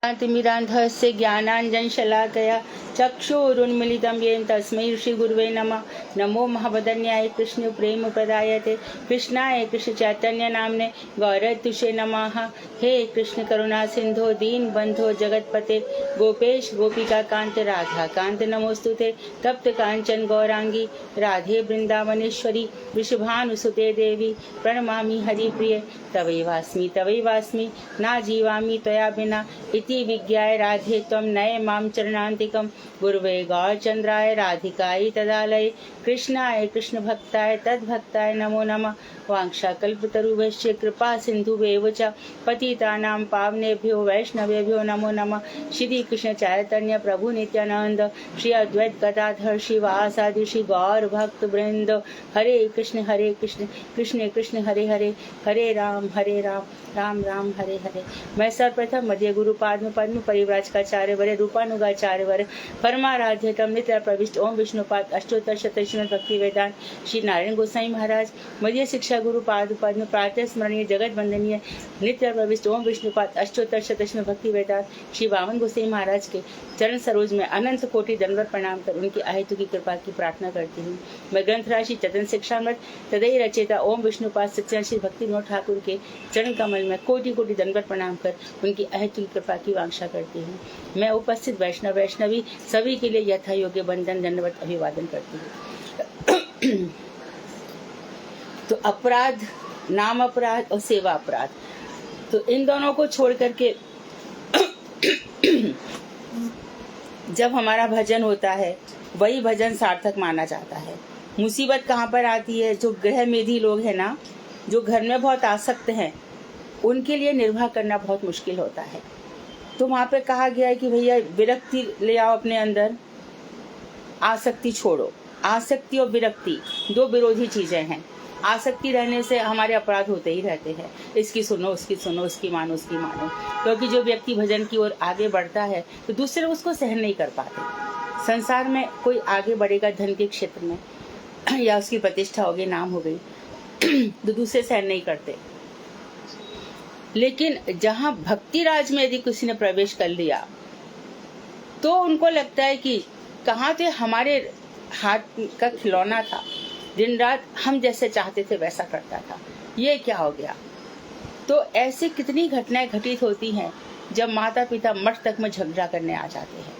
तिमिरान्धस्य ज्ञानाञ्जनशलाकया चक्षुरुन्मीलितं येन तस्मै श्रीगुरुवे नमः। नमो महावदन्याय कृष्ण प्रेम प्रदायते कृष्णाय कृष्ण चैतन्य नामने गौरतुषे नमः। हे कृष्ण करुणा सिंधो दीन बंधो जगतपते गोपेश गोपिका कांत राधा कांत नमोस्तुते। तप्त कांचन गौरांगी राधे वृंदावनेश्वरी वृषभानुसुते देवी प्रणमामि हरिप्रिये। तवैवास्मि ना जीवामि त्वया बिना इति विज्ञाय राधे त्वं नये मां चरणान्तिकं। गुरुवे गौरचन्द्राय राधिकायै तदालये कृष्णाय कृष्णभक्ताय तद्भक्ताय नमो नमः। वाञ्छाकल्पतरुभ्यश्च कृपा सिन्धुभ्येव च पतितानां पावनेभ्यो वैष्णवेभ्यो नमो नमः। श्री कृष्ण चैतन्य प्रभु नित्यानंद श्री अद्वैत गदाधर शिवासादि श्री गौर भक्त वृंद। हरे कृष्ण कृष्ण कृष्ण हरे हरे, हरे राम राम राम हरे हरे। मैं सर्वप्रथम मध्य गुरु पाद्म पद्म परिव्राजकाचार्य वर रूपानुगाचार्य वर परमाराध्य तम नित्य प्रविष्ट ओम विष्णुपाद अष्टोत्तर शतश्रीमद भक्ति वेदांत श्री नारायण गोसाई महाराज मध्य शिक्षा गुरु पाद पद्म प्रातः स्मरणीय जगत वंदनीय नित्य प्रविष्ट ओम विष्णुपाद अष्टोत्तर शतश्रीमद भक्ति वेदांत श्री वामन गोसाई महाराज के चरण सरोज में अनंत कोटि दंडवत प्रणाम कर उनकी अहेतु की कृपा की प्रार्थना करती हूँ। मैं ग्रंथ राशि चतन शिक्षामृत तदई रचेता ओम विष्णुपाद सच्चिदानंद श्री भक्ति विनोद ठाकुर के चरण कमल में कोटि कोटि दंडवत प्रणाम कर उनकी अहेतु की कृपा की वांछा करती हूँ। मैं उपस्थित वैष्णवी सभी के लिए यथा योग्य बंधन दंडवत अभिवादन करती हूँ। तो अपराध, नाम अपराध और सेवा अपराध, तो इन दोनों को छोड़ करके जब हमारा भजन होता है वही भजन सार्थक माना जाता है। मुसीबत कहाँ पर आती है? जो गृह मेधी लोग हैं ना, जो घर में बहुत आसक्त हैं, उनके लिए निर्वाह करना बहुत मुश्किल होता है। तो वहाँ पे कहा गया है कि भैया विरक्ति ले आओ अपने अंदर, आसक्ति छोड़ो। आसक्ति और विरक्ति दो विरोधी चीजें हैं। आसक्ति रहने से हमारे अपराध होते ही रहते हैं, इसकी सुनो उसकी सुनो, उसकी मानो उसकी मानो। क्योंकि जो व्यक्ति भजन की ओर आगे बढ़ता है तो दूसरे उसको सहन नहीं कर पाते। संसार में कोई आगे बढ़ेगा धन के क्षेत्र में या उसकी प्रतिष्ठा हो गई, नाम हो गई, तो दूसरे सहन नहीं करते। लेकिन जहाँ भक्ति राज में यदि किसी ने प्रवेश कर लिया तो उनको लगता है कि कहाँ तो हमारे हाथ का खिलौना था, दिन रात हम जैसे चाहते थे वैसा करता था, ये क्या हो गया। तो ऐसी कितनी घटनाएं घटित होती हैं जब माता पिता मठ तक में झगड़ा करने आ जाते हैं।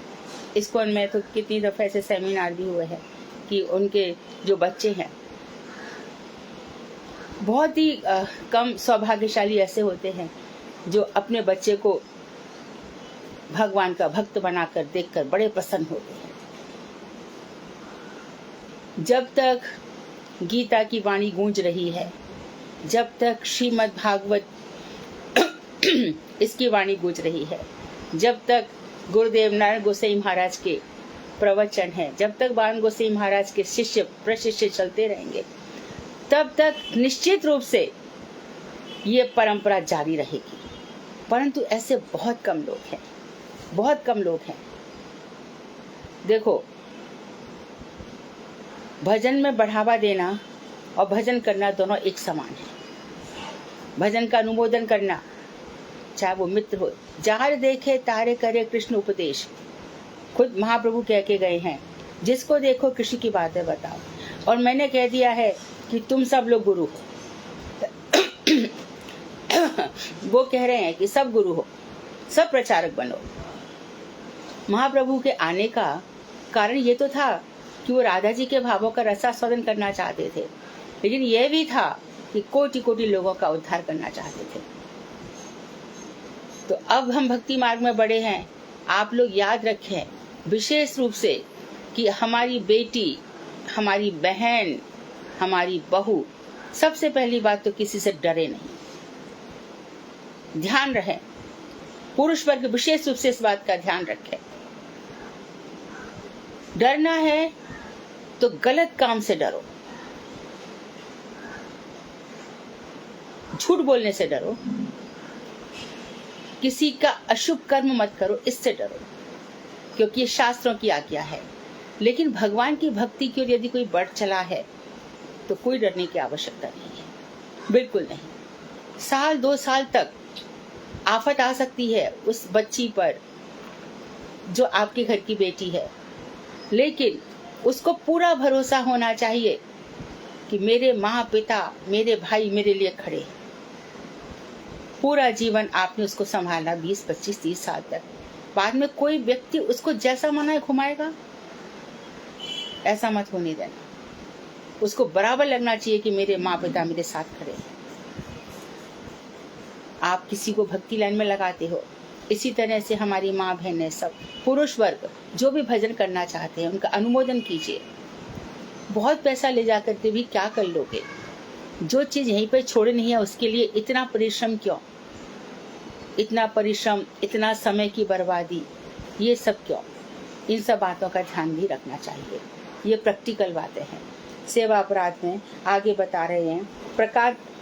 इसको में तो कितनी दफे ऐसे सेमिनार भी हुए हैं कि उनके जो बच्चे हैं बहुत ही कम सौभाग्यशाली ऐसे होते हैं जो अपने बच्चे को भगवान का भक्त बनाकर देखकर बड़े प्रसन्न होते हैं। जब तक गीता की वाणी गूंज रही है, जब तक श्रीमद् भागवत इसकी वाणी गूंज रही है, जब तक गुरुदेव नारायण गोसाई महाराज के प्रवचन है, जब तक बाण गोसाई महाराज के शिष्य प्रशिष्य चलते रहेंगे, तब तक निश्चित रूप से ये परंपरा जारी रहेगी। परंतु ऐसे बहुत कम लोग हैं। देखो, भजन में बढ़ावा देना और भजन करना दोनों एक समान है। भजन का अनुमोदन करना, चाहे वो मित्र हो, जार देखे तारे करे कृष्ण उपदेश, खुद महाप्रभु कह के गए हैं, जिसको देखो कृष्ण की बातें बताओ। और मैंने कह दिया है कि तुम सब लोग गुरु हो। वो कह रहे हैं कि सब गुरु हो, सब प्रचारक बनो। महाप्रभु के आने का कारण ये तो था कि वो राधा जी के भावों का रसास्वादन करना चाहते थे, लेकिन यह भी था कि कोटि कोटि लोगों का उद्धार करना चाहते थे। तो अब हम भक्ति मार्ग में बढ़े हैं। आप लोग याद रखें विशेष रूप से कि हमारी बेटी, हमारी बहन, हमारी बहू, सबसे पहली बात तो किसी से डरे नहीं। ध्यान रहे, पुरुष वर्ग विशेष रूप से इस बात का ध्यान रखे। डरना है तो गलत काम से डरो, झूठ बोलने से डरो, किसी का अशुभ कर्म मत करो, इससे डरो, क्योंकि ये शास्त्रों की आज्ञा है। लेकिन भगवान की भक्ति की ओर यदि कोई बढ़ चला है तो कोई डरने की आवश्यकता नहीं है, बिल्कुल नहीं। साल 2 साल तक आफत आ सकती है उस बच्ची पर जो आपके घर की बेटी है, लेकिन उसको पूरा भरोसा होना चाहिए कि मेरे माँ पिता, मेरे भाई मेरे लिए खड़े। पूरा जीवन आपने उसको संभाला, 20, 25, 30 साल तक। बाद में कोई व्यक्ति उसको जैसा मना है घुमाएगा, ऐसा मत होने देना। उसको बराबर लगना चाहिए कि मेरे माँ पिता मेरे साथ खड़े हैं। आप किसी को भक्ति लाइन में लगाते हो, इसी तरह से हमारी माँ बहनें, सब पुरुष वर्ग जो भी भजन करना चाहते हैं उनका अनुमोदन कीजिए। बहुत पैसा ले जाकर के भी क्या कर लोगे? जो चीज यहीं पर छोड़नी है उसके लिए इतना परिश्रम क्यों? इतना परिश्रम, इतना समय की बर्बादी, ये सब क्यों? इन सब बातों का ध्यान भी रखना चाहिए। ये प्रैक्टिकल बातें हैं। सेवा अपराध में आगे बता रहे हैं,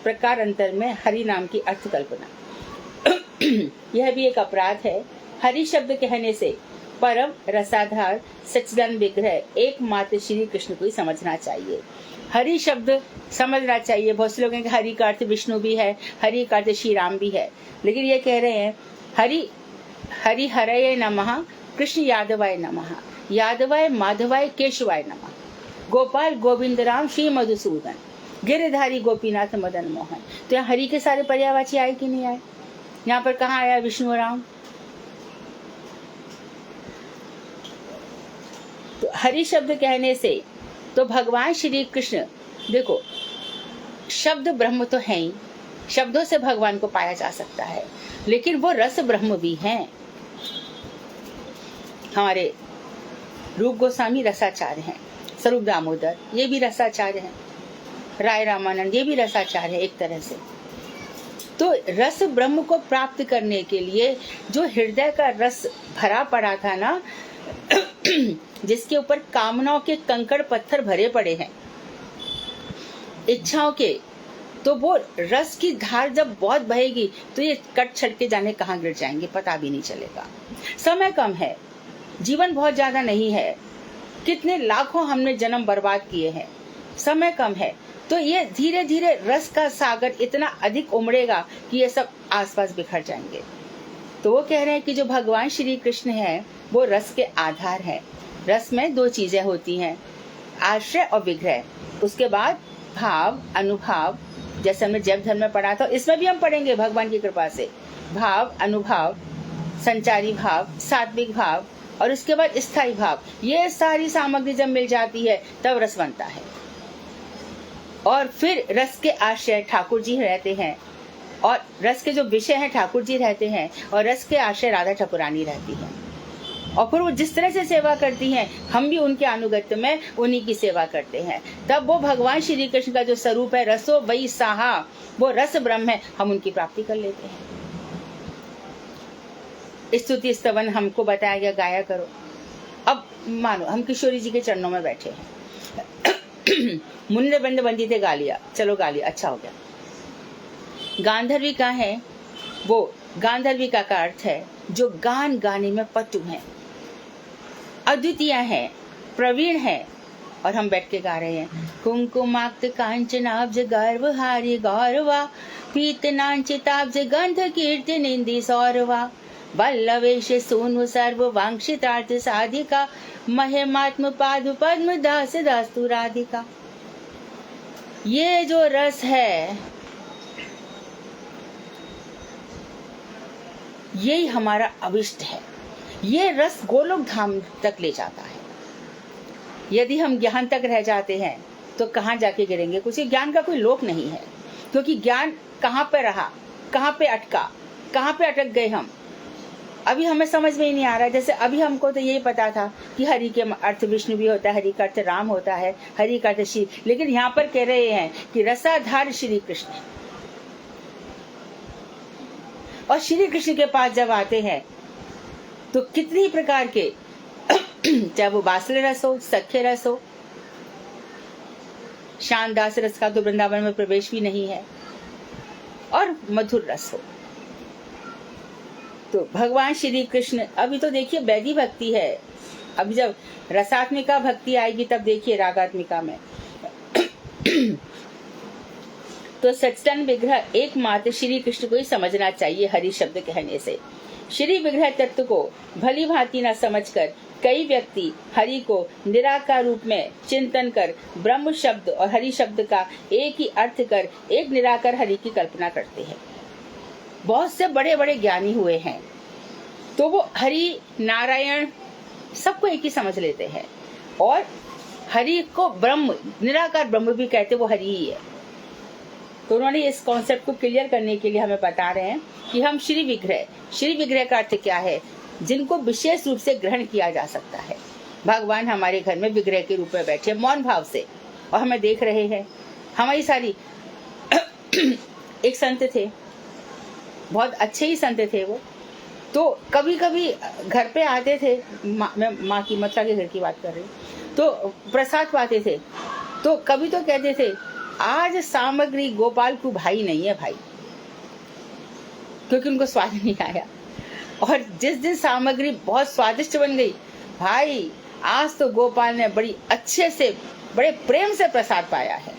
प्रकार अंतर में हरि नाम की अर्थ कल्पना। यह भी एक अपराध है। हरि शब्द कहने से परम रसाधार सच्चिदानंद विग्रह एकमात्र श्री कृष्ण को ही समझना चाहिए। हरि शब्द समझना चाहिए। बहुत से लोग हैं कि हरि का अर्थ विष्णु भी है, हरि का अर्थ श्री राम भी है, लेकिन ये कह रहे हैं हरि हरये नमः, कृष्ण यादवाय नमः, यादवाय माधवाय केशवाय नमः, गोपाल गोविंद राम श्री मधुसूदन, गिरधारी गोपीनाथ मदन मोहन। तो यहाँ हरि के सारे पर्यायवाची आए कि नहीं आए? यहाँ पर कहाँ आया विष्णु राम? तो हरि शब्द कहने से तो भगवान श्री कृष्ण, देखो शब्द ब्रह्म तो है ही, शब्दों से भगवान को पाया जा सकता है, लेकिन वो रस ब्रह्म भी हैं। हमारे रूप गोस्वामी रसाचार्य हैं, स्वरूप दामोदर ये भी रसाचार्य हैं, राय रामानंद ये भी रसाचार्य है एक तरह से। तो रस ब्रह्म को प्राप्त करने के लिए जो हृदय का रस भरा पड़ा था ना, जिसके ऊपर कामनाओं के कंकड़ पत्थर भरे पड़े हैं, इच्छाओं के, तो वो रस की धार जब बहुत बहेगी तो ये कट छट के जाने कहाँ गिर जाएंगे पता भी नहीं चलेगा। समय कम है, जीवन बहुत ज्यादा नहीं है, कितने लाखों हमने जन्म बर्बाद किए हैं, समय कम है, तो ये धीरे धीरे रस का सागर इतना अधिक उमड़ेगा कि ये सब आसपास बिखर जाएंगे। तो वो कह रहे हैं कि जो भगवान श्री कृष्ण है वो रस के आधार है। रस में दो चीजें होती हैं, आश्रय और विग्रह। उसके बाद भाव, अनुभाव, जैसे हमने जैव धर्म में पढ़ा था, इसमें भी हम पढ़ेंगे भगवान की कृपा से। भाव, अनुभाव, संचारी भाव, सात्विक भाव और उसके बाद स्थायी भाव, ये सारी सामग्री जब मिल जाती है तब रस बनता है। और फिर रस के आश्रय ठाकुर जी रहते हैं, और रस के जो विषय हैं ठाकुर जी रहते हैं, और रस के आश्रय राधा ठाकुरानी रहती है। और फिर वो जिस तरह से सेवा करती हैं, हम भी उनके अनुगत्य में उन्हीं की सेवा करते हैं। तब वो भगवान श्री कृष्ण का जो स्वरूप है, रसो वही साहा, वो रस ब्रह्म है, हम उनकी प्राप्ति कर लेते हैं। स्तुति स्तवन हमको बताया गया, गाया करो। अब मानो हम किशोरी जी के चरणों में बैठे हैं, मुन्ने बंद बंदी थे, गा लिया, चलो गा लिया, अच्छा हो गया। गांधर्विका है, वो गांधर्विका का अर्थ है जो गान गाने में पटु है, अद्वितीय है, प्रवीण है। और हम बैठ के गा रहे हैं, कुंकुमाक्त कांचनाब्ज गर्वहारी गौरवा, पीतनांचिताब्ज गंध कीर्ति निंदी सौरवा, वल्लवेश सोनु सर्व वांक्षितार्थ साधिका, महिमात्म पादु पद्म दास दास्तु राधिका। ये जो रस है, यही हमारा अविष्ट है। ये रस गोलोक धाम तक ले जाता है। यदि हम ज्ञान तक रह जाते हैं तो कहाँ जाके गिरेंगे? कुछ ज्ञान का कोई लोक नहीं है, क्योंकि ज्ञान कहाँ पे रहा, कहाँ पे अटका, कहाँ पे अटक गए हम, अभी हमें समझ में ही नहीं आ रहा है। जैसे अभी हमको तो यही पता था कि हरि के अर्थ विष्णु भी होता है, हरि का अर्थ राम होता है, हरि का अर्थ श्री, लेकिन यहाँ पर कह रहे हैं कि रसाधार श्री कृष्ण। और श्री कृष्ण के पास जब आते हैं तो कितनी प्रकार के चाहे वो बासले रस हो, सख्य रस हो, शानदास रस का तो वृंदावन में प्रवेश भी नहीं है, और मधुर रस हो। तो भगवान श्री कृष्ण, अभी तो देखिए वैदी भक्ति है, अभी जब रसात्मिका भक्ति आएगी तब देखिए रागात्मिका में। तो सच्चिदानंद विग्रह एकमात्र श्री कृष्ण को ही समझना चाहिए। हरि शब्द कहने से श्री विग्रह तत्व को भली भांति न समझकर कई व्यक्ति हरि को निराकार रूप में चिंतन कर ब्रह्म शब्द और हरि शब्द का एक ही अर्थ कर एक निराकार हरि की कल्पना करते हैं। बहुत से बड़े बड़े ज्ञानी हुए हैं तो वो हरि नारायण सबको एक ही समझ लेते हैं और हरि को ब्रह्म निराकार ब्रह्म भी कहते, वो हरि ही है। तो उन्होंने इस कॉन्सेप्ट को क्लियर करने के लिए हमें बता रहे हैं कि हम श्री विग्रह का अर्थ क्या है, जिनको विशेष रूप से ग्रहण किया जा सकता है। भगवान हमारे घर में विग्रह के रूप में बैठे मौन भाव से और हमें देख रहे हैं। हमारी सारी एक संत थे, बहुत अच्छे ही संत थे वो, तो कभी कभी घर पे आते थे, मैं माँ की मथुरा के घर की बात कर रही हूँ, तो प्रसाद पाते थे तो कभी तो कहते थे आज सामग्री गोपाल को भाई नहीं है भाई, क्योंकि उनको स्वाद नहीं आया। और जिस दिन सामग्री बहुत स्वादिष्ट बन गई, भाई आज तो गोपाल ने बड़ी अच्छे से बड़े प्रेम से प्रसाद पाया है।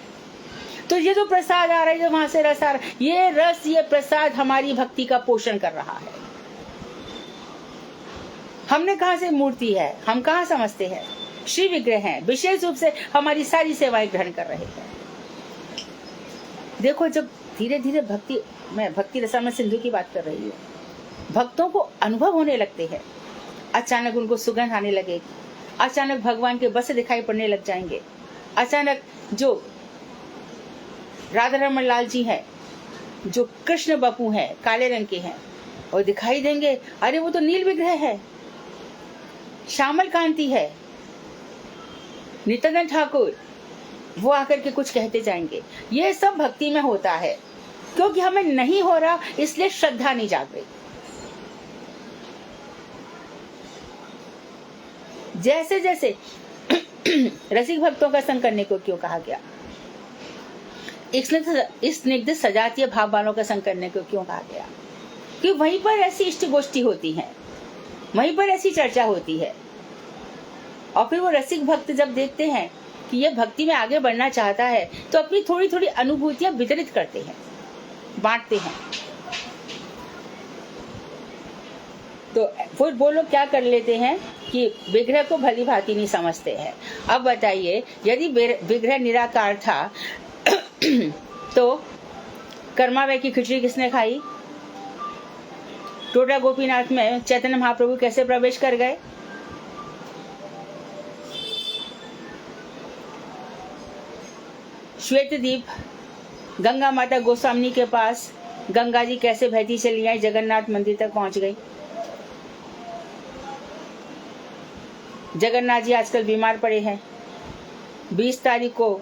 तो ये जो प्रसाद आ रहा है, जो वहां से रस आ रहा है, ये रस ये प्रसाद हमारी भक्ति का पोषण कर रहा है। हमने कहा से मूर्ति है, हम कहाँ समझते हैं, श्री विग्रह हैं, विशेष रूप से हमारी सारी सेवाएं ग्रहण कर रहे हैं। देखो जब धीरे धीरे भक्ति रसामृत सिंधु की बात कर रही हूँ, भक्तों को अनुभव होने लगते हैं, अचानक उनको सुगंध आने लगेगी, अचानक भगवान के बस दिखाई पड़ने लग जाएंगे, अचानक जो राधा रमन लाल जी हैं, जो कृष्ण बपू हैं, काले रंग के हैं, और दिखाई देंगे, अरे वो तो नील विग्रह है, श्यामल कांति है, नित्यानंद ठाकुर, वो आकर के कुछ कहते जाएंगे। ये सब भक्ति में होता है, क्योंकि हमें नहीं हो रहा इसलिए श्रद्धा नहीं जाग रही। जैसे जैसे रसिक भक्तों का संग करने को क्यों कहा गया, इस स्निग्ध सजातीय भाव वालों का संग करने को क्यों कहा गया, कि वहीं पर ऐसी इष्ट गोष्ठी होती है, वहीं पर ऐसी चर्चा होती है। और फिर वो रसिक भक्त जब देखते हैं कि ये भक्ति में आगे बढ़ना चाहता है, तो अपनी थोड़ी थोड़ी अनुभूतियां वितरित करते हैं, बांटते हैं। तो वो लोग क्या कर लेते हैं कि विग्रह को भली भांति नहीं समझते हैं। अब बताइए, यदि विग्रह निराकार था तो कर्मावय की खिचड़ी किसने खाई? टोटा गोपीनाथ में चैतन्य महाप्रभु कैसे प्रवेश कर गए? श्वेत दीप गंगा माता गोस्वामी के पास गंगा जी कैसे बहती चली आई, जगन्नाथ मंदिर तक पहुंच गई। जगन्नाथ जी आजकल बीमार पड़े हैं, 20 तारीख को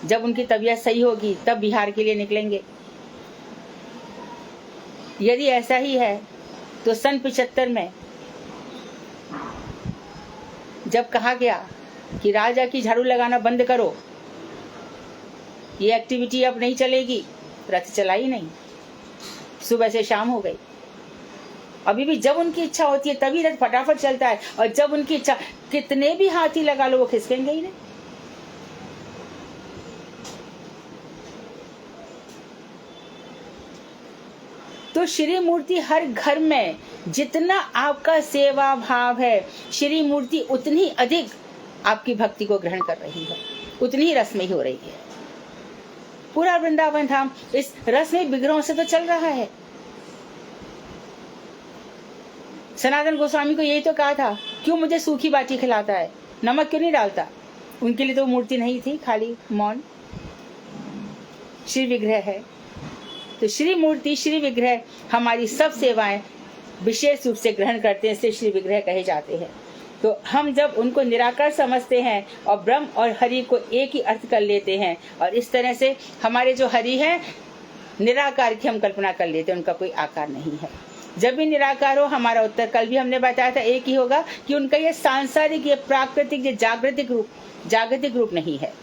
जब उनकी तबीयत सही होगी तब बिहार के लिए निकलेंगे। यदि ऐसा ही है तो सन 75 में जब कहा गया कि राजा की झाड़ू लगाना बंद करो, ये एक्टिविटी अब नहीं चलेगी, रथ चला ही नहीं, सुबह से शाम हो गई। अभी भी जब उनकी इच्छा होती है तभी रथ फटाफट चलता है, और जब उनकी इच्छा, कितने भी हाथी लगा लो वो खिसकेंगे ही नहीं। तो श्री मूर्ति हर घर में जितना आपका सेवा भाव है, श्री मूर्ति उतनी अधिक आपकी भक्ति को ग्रहण कर रही है, उतनी ही रसमयी हो रही है। पूरा वृंदावन धाम इस रसमयी विग्रहों से तो चल रहा है। सनातन गोस्वामी को यही तो कहा था, क्यों मुझे सूखी बाटी खिलाता है, नमक क्यों नहीं डालता? उनके लिए तो मूर्ति नहीं थी, खाली मौन। श्री विग्रह है, तो श्री मूर्ति श्री विग्रह हमारी सब सेवाएं विशेष रूप से ग्रहण करते हैं, इसलिए श्री विग्रह कहे जाते हैं। तो हम जब उनको निराकार समझते हैं और ब्रह्म और हरि को एक ही अर्थ कर लेते हैं, और इस तरह से हमारे जो हरि हैं निराकार की हम कल्पना कर लेते हैं, उनका कोई आकार नहीं है। जब भी निराकार हो, हमारा उत्तर कल भी हमने बताया था एक ही होगा कि उनका ये सांसारिक, ये प्राकृतिक, ये जागतिक रूप नहीं है।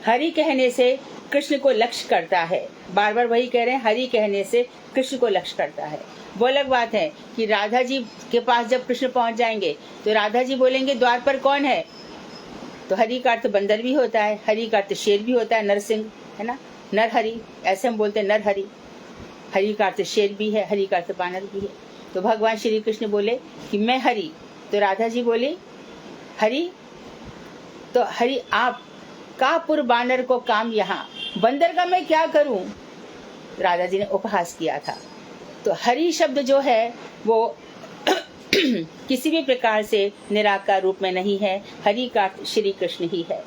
हरि कहने से कृष्ण को लक्ष्य करता है, बार बार वही कह रहे हैं, हरि कहने से कृष्ण को लक्ष्य करता है। वो अलग बात है कि राधा जी के पास जब कृष्ण पहुंच जाएंगे तो राधा जी बोलेंगे द्वार पर कौन है, तो हरि का अर्थ बंदर भी होता है, हरि का अर्थ शेर भी होता है, नरसिंह है ना, नर हरि ऐसे हम बोलते हैं, नर हरि। हरि का अर्थ शेर भी है, हरि का अर्थ बानर भी है। तो भगवान श्री कृष्ण बोले कि मैं हरि, तो राधा जी बोली हरि, तो हरि आप कापुर बानर को काम यहाँ, बंदर का मैं क्या करूं। राधा जी ने उपहास किया था। तो हरि शब्द जो है वो किसी भी प्रकार से निराकार रूप में नहीं है, हरि का अर्थ श्री कृष्ण ही है।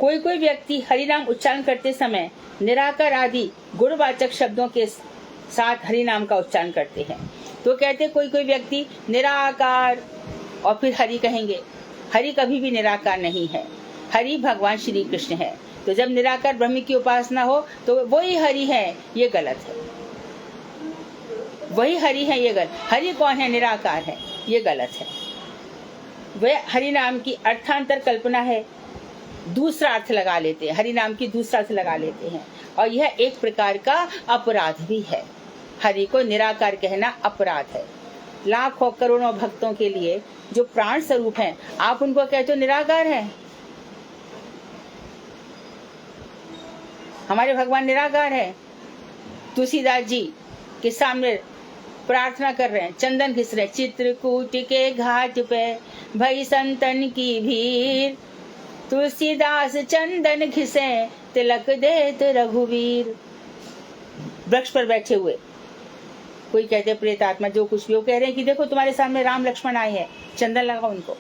कोई कोई व्यक्ति हरि नाम उच्चारण करते समय निराकार आदि गुणवाचक शब्दों के साथ हरि नाम का उच्चारण करते हैं। तो कहते कोई कोई व्यक्ति निराकार और फिर हरि कहेंगे, हरि कभी भी निराकार नहीं है, हरि भगवान श्री कृष्ण है। तो जब निराकार ब्रह्म की उपासना हो तो वही हरि है, ये गलत है। वही हरि है, ये गलत। हरि कौन है? निराकार है, ये गलत है। वह हरि नाम की अर्थांतर कल्पना है, दूसरा अर्थ लगा लेते हैं, हरि नाम की दूसरा अर्थ लगा लेते हैं, और यह एक प्रकार का अपराध भी है। हरि को निराकार कहना अपराध है। लाखों करोड़ों भक्तों के लिए जो प्राण स्वरूप हैं, आप उनको कहते हो निराकार है। हमारे भगवान निराकार है। तुलसीदास जी के सामने प्रार्थना कर रहे हैं, चंदन घिस रहे, चित्रकूट के घाट पे भई संतन की भीड़, तुलसीदास चंदन घिसे तिलक देत रघुवीर। वृक्ष पर बैठे हुए, कोई कहते प्रेत आत्मा, जो कुछ भी, वो कह रहे हैं कि देखो तुम्हारे सामने राम लक्ष्मण आए हैं, चंदन लगाओ उनको।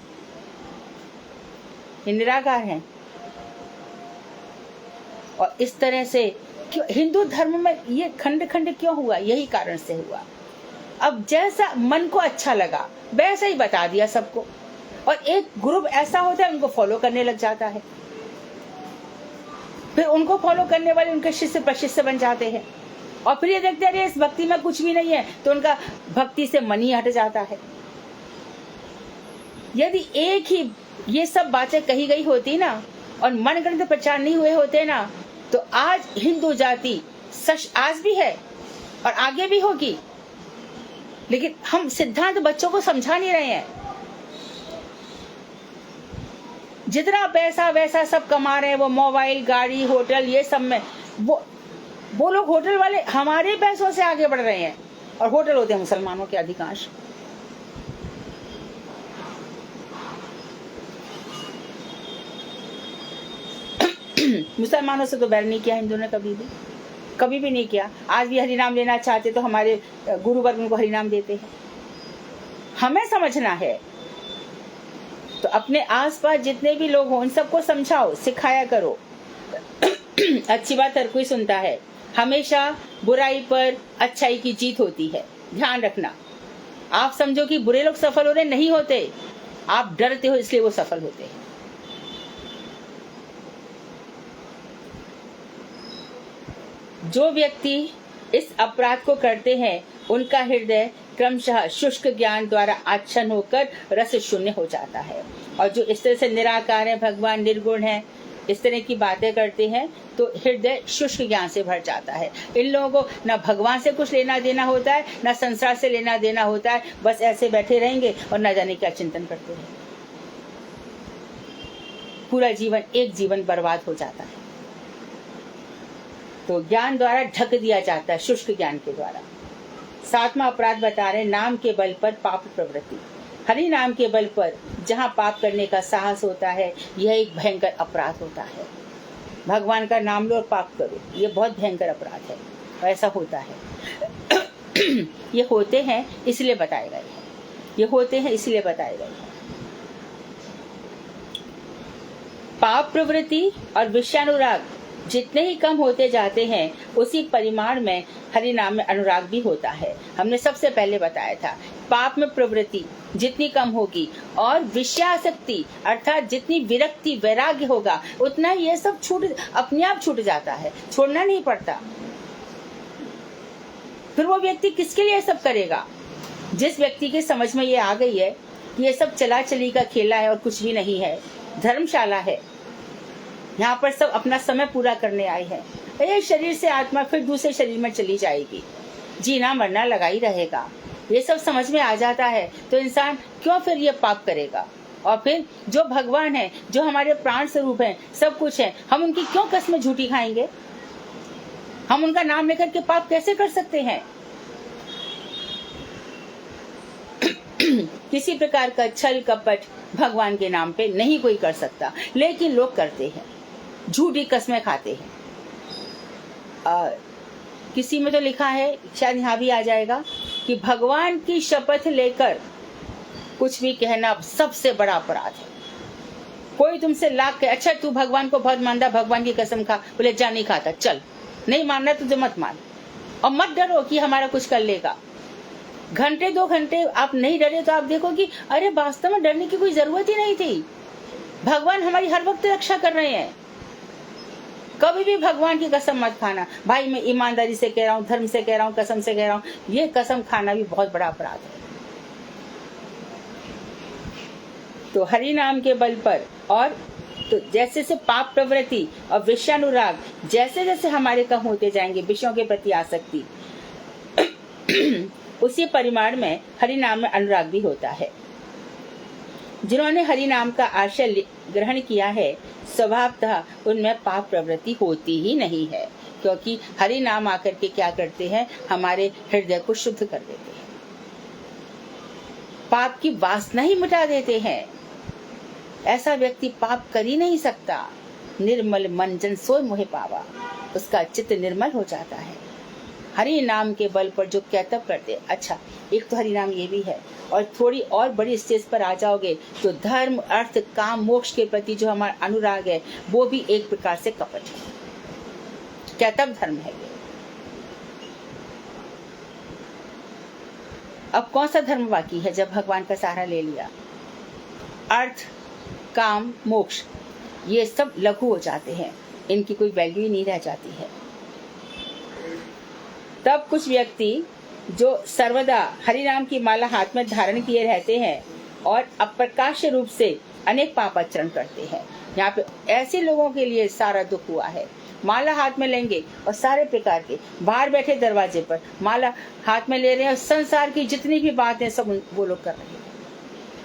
ये निराकार है। और इस तरह से क्यों हिंदू धर्म में ये खंड खंड क्यों हुआ? यही कारण से हुआ। अब जैसा मन को अच्छा लगा वैसा ही बता दिया सबको, और एक ग्रुप ऐसा होता है उनको फॉलो करने लग जाता है, फिर उनको फॉलो करने वाले उनके शिष्य प्रशिष्य बन जाते हैं, और फिर ये देखते हैं इस भक्ति में कुछ भी नहीं है, तो उनका भक्ति से मन ही हट जाता है। यदि एक ही ये सब बातें कही गई होती ना, और मनगढ़ंत प्रचार नहीं हुए होते ना, तो आज हिंदू जाति आज भी है और आगे भी होगी। लेकिन हम सिद्धांत बच्चों को समझा नहीं रहे हैं। जितना पैसा वैसा सब कमा रहे हैं, वो मोबाइल, गाड़ी, होटल, ये सब में वो लोग होटल वाले हमारे पैसों से आगे बढ़ रहे हैं, और होटल होते हैं मुसलमानों के अधिकांश। मुसलमानों से तो बैर नहीं किया हिंदू ने, कभी भी नहीं किया। आज भी हरिनाम लेना चाहते तो हमारे गुरुवर्ग उनको हरिनाम देते हैं। हमें समझना है, तो अपने आसपास जितने भी लोग हों उन सबको समझाओ, सिखाया करो। अच्छी बात हर कोई सुनता है। हमेशा बुराई पर अच्छाई की जीत होती है, ध्यान रखना। आप समझो कि बुरे लोग सफल हो रहे, नहीं होते। आप डरते हो इसलिए वो सफल होते हैं। जो व्यक्ति इस अपराध को करते हैं उनका हृदय क्रमशः शुष्क ज्ञान द्वारा आच्छन्न होकर रस शून्य हो जाता है। और जो इस तरह से निराकार है, भगवान निर्गुण है, इस तरह की बातें करते हैं, तो हृदय शुष्क ज्ञान से भर जाता है। इन लोगों को न भगवान से कुछ लेना देना होता है, न संसार से लेना देना होता है। बस ऐसे बैठे रहेंगे और न जाने क्या चिंतन करते रहेंगे। पूरा जीवन एक जीवन बर्बाद हो जाता है। तो ज्ञान द्वारा ढक दिया जाता है, शुष्क ज्ञान के द्वारा। सातवां अपराध बता रहे, नाम के बल पर पाप प्रवृत्ति। हरि नाम के बल पर जहाँ पाप करने का साहस होता है, यह एक भयंकर अपराध होता है। भगवान का नाम लो और पाप करो, ये बहुत भयंकर अपराध है। ऐसा होता है। ये होते हैं इसलिए बताए गए हैं, ये होते हैं इसलिए बताए गए हैं। पाप प्रवृत्ति और विषयानुराग जितने ही कम होते जाते हैं, उसी परिमाण में हरि नाम में अनुराग भी होता है। हमने सबसे पहले बताया था, पाप में प्रवृत्ति जितनी कम होगी और विषयासक्ति अर्थात जितनी विरक्ति वैराग्य होगा, उतना ये सब अपने आप छूट जाता है, छोड़ना नहीं पड़ता। फिर वो व्यक्ति किसके लिए सब करेगा? जिस व्यक्ति के समझ में ये आ गई है कि ये सब चला चली का खेला है और कुछ भी नहीं है, धर्मशाला है, यहाँ पर सब अपना समय पूरा करने आए हैं। ये शरीर से आत्मा फिर दूसरे शरीर में चली जाएगी, जीना मरना लगा ही रहेगा। ये सब समझ में आ जाता है तो इंसान क्यों फिर ये पाप करेगा? और फिर जो भगवान है, जो हमारे प्राण स्वरूप है, सब कुछ है, हम उनकी क्यों कसमें झूठी खाएंगे? हम उनका नाम लेकर के पाप कैसे कर सकते हैं? किसी प्रकार का छल कपट भगवान के नाम पे नहीं कोई कर सकता, लेकिन लोग करते हैं, झूठी कस्में खाते हैं। किसी में तो लिखा है, शायद यहाँ भी आ जाएगा, कि भगवान की शपथ लेकर कुछ भी कहना सबसे बड़ा अपराध है। कोई तुमसे लाख के, अच्छा तू भगवान को बहुत मानता, भगवान की कसम खा, बोले जा नहीं खाता, चल नहीं मानना तुझे मत मान, और मत डरो कि हमारा कुछ कर लेगा। घंटे 2 घंटे आप नहीं डरे तो आप देखो कि अरे वास्तव में डरने की कोई जरूरत ही नहीं थी। भगवान हमारी हर वक्त रक्षा कर रहे हैं। कभी भी भगवान की कसम मत खाना। भाई मैं ईमानदारी से कह रहा हूँ, धर्म से कह रहा हूँ, कसम से कह रहा हूँ, ये कसम खाना भी बहुत बड़ा अपराध है। तो हरि नाम के बल पर, और तो जैसे से पाप प्रवृत्ति और विषयानुराग जैसे जैसे हमारे कम होते जाएंगे, विषयों के प्रति आसक्ति, उसी परिमाण में हरि नाम में अनुराग भी होता है। जिन्होंने हरि नाम का आश्रय ग्रहण किया है, स्वभावतः उनमें पाप प्रवृत्ति होती ही नहीं है, क्योंकि हरि नाम आकर के क्या करते हैं, हमारे हृदय को शुद्ध कर देते हैं, पाप की वासना ही मिटा देते हैं। ऐसा व्यक्ति पाप कर ही नहीं सकता। निर्मल मन जन सोई मोहे पावा, उसका चित्त निर्मल हो जाता है हरि नाम के बल पर जो कहतब करते। अच्छा, एक तो हरि नाम ये भी है, और थोड़ी और बड़ी स्टेज पर आ जाओगे तो धर्म अर्थ काम मोक्ष के प्रति जो हमारा अनुराग है, वो भी एक प्रकार से कपट है, कहतब धर्म है ये। अब कौन सा धर्म बाकी है जब भगवान का सहारा ले लिया? अर्थ काम मोक्ष ये सब लघु हो जाते हैं, इनकी कोई वैल्यू ही नहीं रह जाती है। तब कुछ व्यक्ति जो सर्वदा हरि नाम की माला हाथ में धारण किए रहते हैं और अप्रकाश रूप से अनेक पाप आचरण करते हैं, यहाँ पे ऐसे लोगों के लिए सारा दुख हुआ है। माला हाथ में लेंगे और सारे प्रकार के बाहर बैठे दरवाजे पर माला हाथ में ले रहे हैं, और संसार की जितनी भी बातें सब वो लोग कर रहे हैं।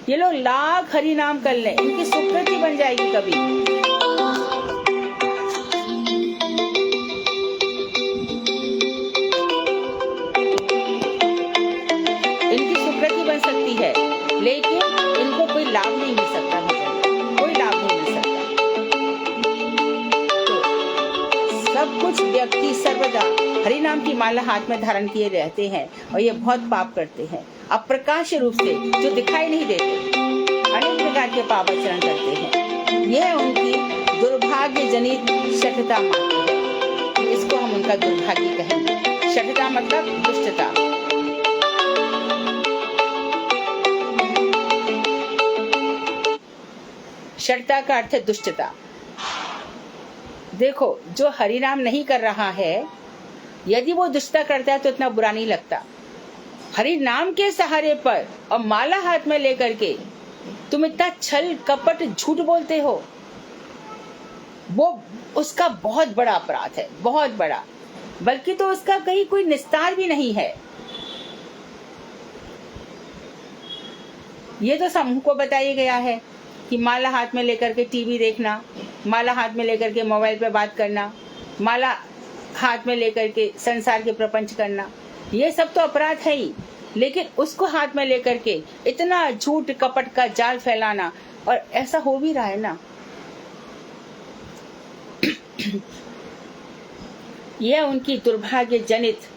ये लोग लाख हरि नाम कर लें, इनकी सुकृति बन जाएगी कभी। सकती है, लेकिन इनको कोई लाभ नहीं मिल सकता, कोई लाभ नहीं मिल सकता। तो सब कुछ व्यक्ति सर्वदा हरि नाम की माला हाथ में धारण किए रहते हैं, और ये बहुत पाप करते हैं, अप्रकाश रूप से जो दिखाई नहीं देते, अनेक प्रकार के पाप आचरण करते हैं। यह उनकी दुर्भाग्य जनित शठता मात्र है, इसको हम उनका दुर्भाग्य कहेंगे। शठता मतलब दुष्टता। शठता का अर्थ है दुष्टता। देखो, जो हरि नाम नहीं कर रहा है, यदि वो दुष्टता करता है तो इतना बुरा नहीं लगता। हरि नाम के सहारे पर और माला हाथ में लेकर के तुम इतना छल कपट झूठ बोलते हो, वो उसका बहुत बड़ा अपराध है, बहुत बड़ा। बल्कि तो उसका कहीं कोई निस्तार भी नहीं है। ये तो हमको बताया गया है कि माला हाथ में लेकर के टीवी देखना, माला हाथ में लेकर के मोबाइल पे बात करना, माला हाथ में लेकर के संसार के प्रपंच करना, ये सब तो अपराध है ही। लेकिन उसको हाथ में लेकर के इतना झूठ कपट का जाल फैलाना, और ऐसा हो भी रहा है ना। यह उनकी दुर्भाग्य जनित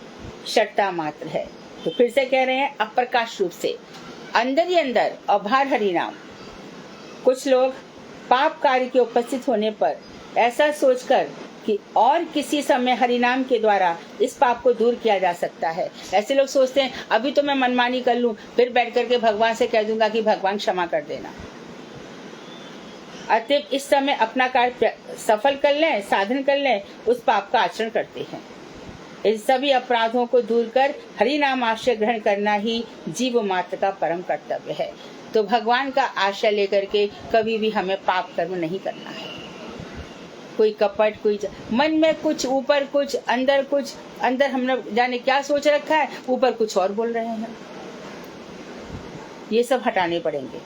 शठता मात्र है। तो फिर से कह रहे हैं, अप्रकाश रूप से अंदर ही अंदर और बाहर हरि नाम। कुछ लोग पाप कार्य के उपस्थित होने पर ऐसा सोचकर कि और किसी समय हरिनाम के द्वारा इस पाप को दूर किया जा सकता है, ऐसे लोग सोचते हैं अभी तो मैं मनमानी कर लूं, फिर बैठ करके भगवान से कह दूंगा कि भगवान क्षमा कर देना। अतएव इस समय अपना कार्य सफल कर लें, साधन कर लें, उस पाप का आचरण करते हैं। इन सभी अपराधों को दूर कर हरि नाम आश्रय ग्रहण करना ही जीव मात्र का परम कर्तव्य है। तो भगवान का आश्रय लेकर के कभी भी हमें पाप कर्म नहीं करना है। कोई कपट, कोई मन में कुछ, ऊपर कुछ, अंदर हमने जाने क्या सोच रखा है, ऊपर कुछ और बोल रहे हैं, ये सब हटाने पड़ेंगे।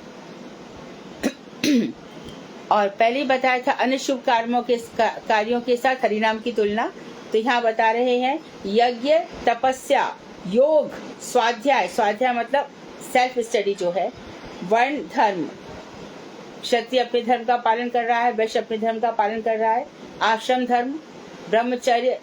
और पहले ही बताया था अन्य शुभ कार्यों के साथ हरिनाम की तुलना। तो यहाँ बता रहे हैं यज्ञ, तपस्या, योग, स्वाध्याय, स्वाध्याय मतलब सेल्फ स्टडी जो है, वर्ण, धर्म, क्षत्रिय अपने धर्म का पालन कर रहा है, वैश्य अपने धर्म का पालन कर रहा है, आश्रम धर्म, ब्रह्मचर्य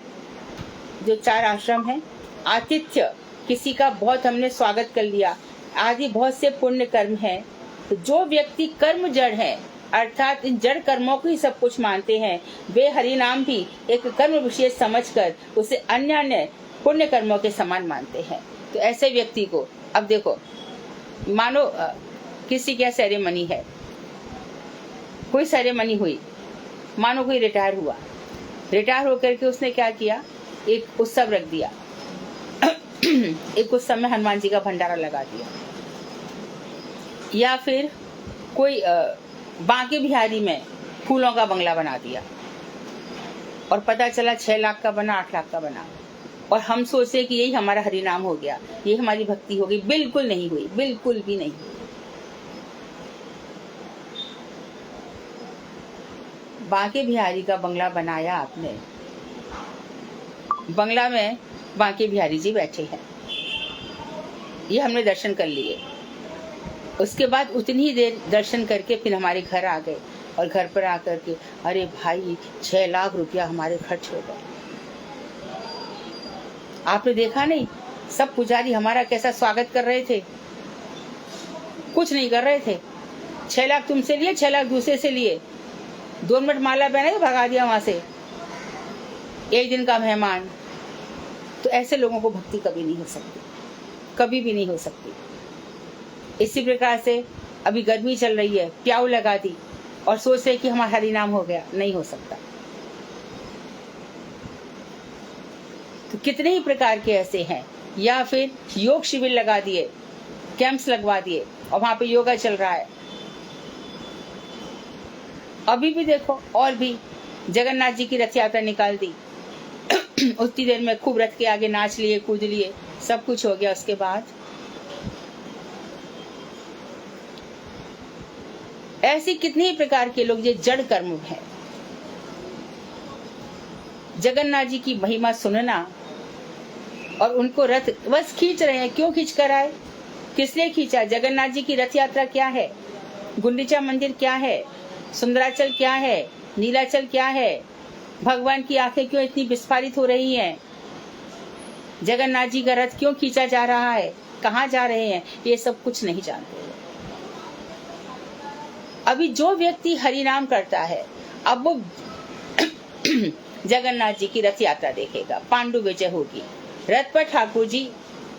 जो 4 आश्रम हैं, आतिथ्य किसी का बहुत हमने स्वागत कर लिया, आदि बहुत से पुण्य कर्म हैं। तो जो व्यक्ति कर्म जड़ है अर्थात इन जड़ कर्मों को ही सब कुछ मानते हैं, वे हरि नाम भी एक कर्म विशेष समझकर उसे अन्य पुण्य कर्मों के समान मानते हैं। तो ऐसे व्यक्ति को अब देखो, मानो किसी क्या सेरेमनी है, कोई सेरेमनी हुई, मानो कोई रिटायर हुआ, रिटायर होकर के उसने क्या किया, एक उत्सव रख दिया एक उत्सव में हनुमान जी का भंडारा लगा दिया, या फिर कोई बांके बिहारी में फूलों का बंगला बना दिया और पता चला 6 लाख का बना, 8 लाख का बना, और हम सोचे कि यही हमारा हरि नाम हो गया, ये हमारी भक्ति हो गई। बिल्कुल नहीं हुई, बिल्कुल भी नहीं। बांके बिहारी का बंगला बनाया आपने, बंगला में बांके बिहारी जी बैठे हैं, ये हमने दर्शन कर लिए। उसके बाद उतनी ही देर दर्शन करके फिर हमारे घर आ गए, और घर पर आकर के अरे भाई 6 लाख रुपया हमारे खर्च हो गए। आपने देखा नहीं सब पुजारी हमारा कैसा स्वागत कर रहे थे? कुछ नहीं कर रहे थे। 6 लाख तुमसे लिए, 6 लाख दूसरे से लिए, 2 मिनट माला पहना के भगा दिया वहां से, एक दिन का मेहमान। तो ऐसे लोगों को भक्ति कभी नहीं हो सकती, कभी भी नहीं हो सकती। इसी प्रकार से अभी गर्मी चल रही है, प्याऊ लगा दी और सोच रहे कि हमारा हरि नाम हो गया, नहीं हो सकता। तो कितने ही प्रकार के ऐसे हैं। या फिर योग शिविर लगा दिए, कैंप्स लगवा दिए और वहां पे योगा चल रहा है। अभी भी देखो, और भी जगन्नाथ जी की रथ यात्रा निकाल दी उतनी देर में खूब रथ के आगे नाच लिए, कूद लिए, सब कुछ हो गया। उसके बाद ऐसी कितने ही प्रकार के लोग जो जड़ कर्म है। जगन्नाथ जी की महिमा सुनना और उनको रथ बस खींच रहे हैं। क्यों खींच कर आए, किस लिए खींचा? जगन्नाथ जी की रथ यात्रा क्या है, गुंडीचा मंदिर क्या है, सुंदराचल क्या है, नीलाचल क्या है, भगवान की आंखें क्यों इतनी विस्फारित हो रही हैं, जगन्नाथ जी का रथ क्यों खींचा जा रहा है, कहाँ जा रहे हैं, ये सब कुछ नहीं जानते। अभी जो व्यक्ति हरि नाम करता है, अब वो जगन्नाथ जी की रथ यात्रा देखेगा, पांडु विजय होगी, रथ पर ठाकुर जी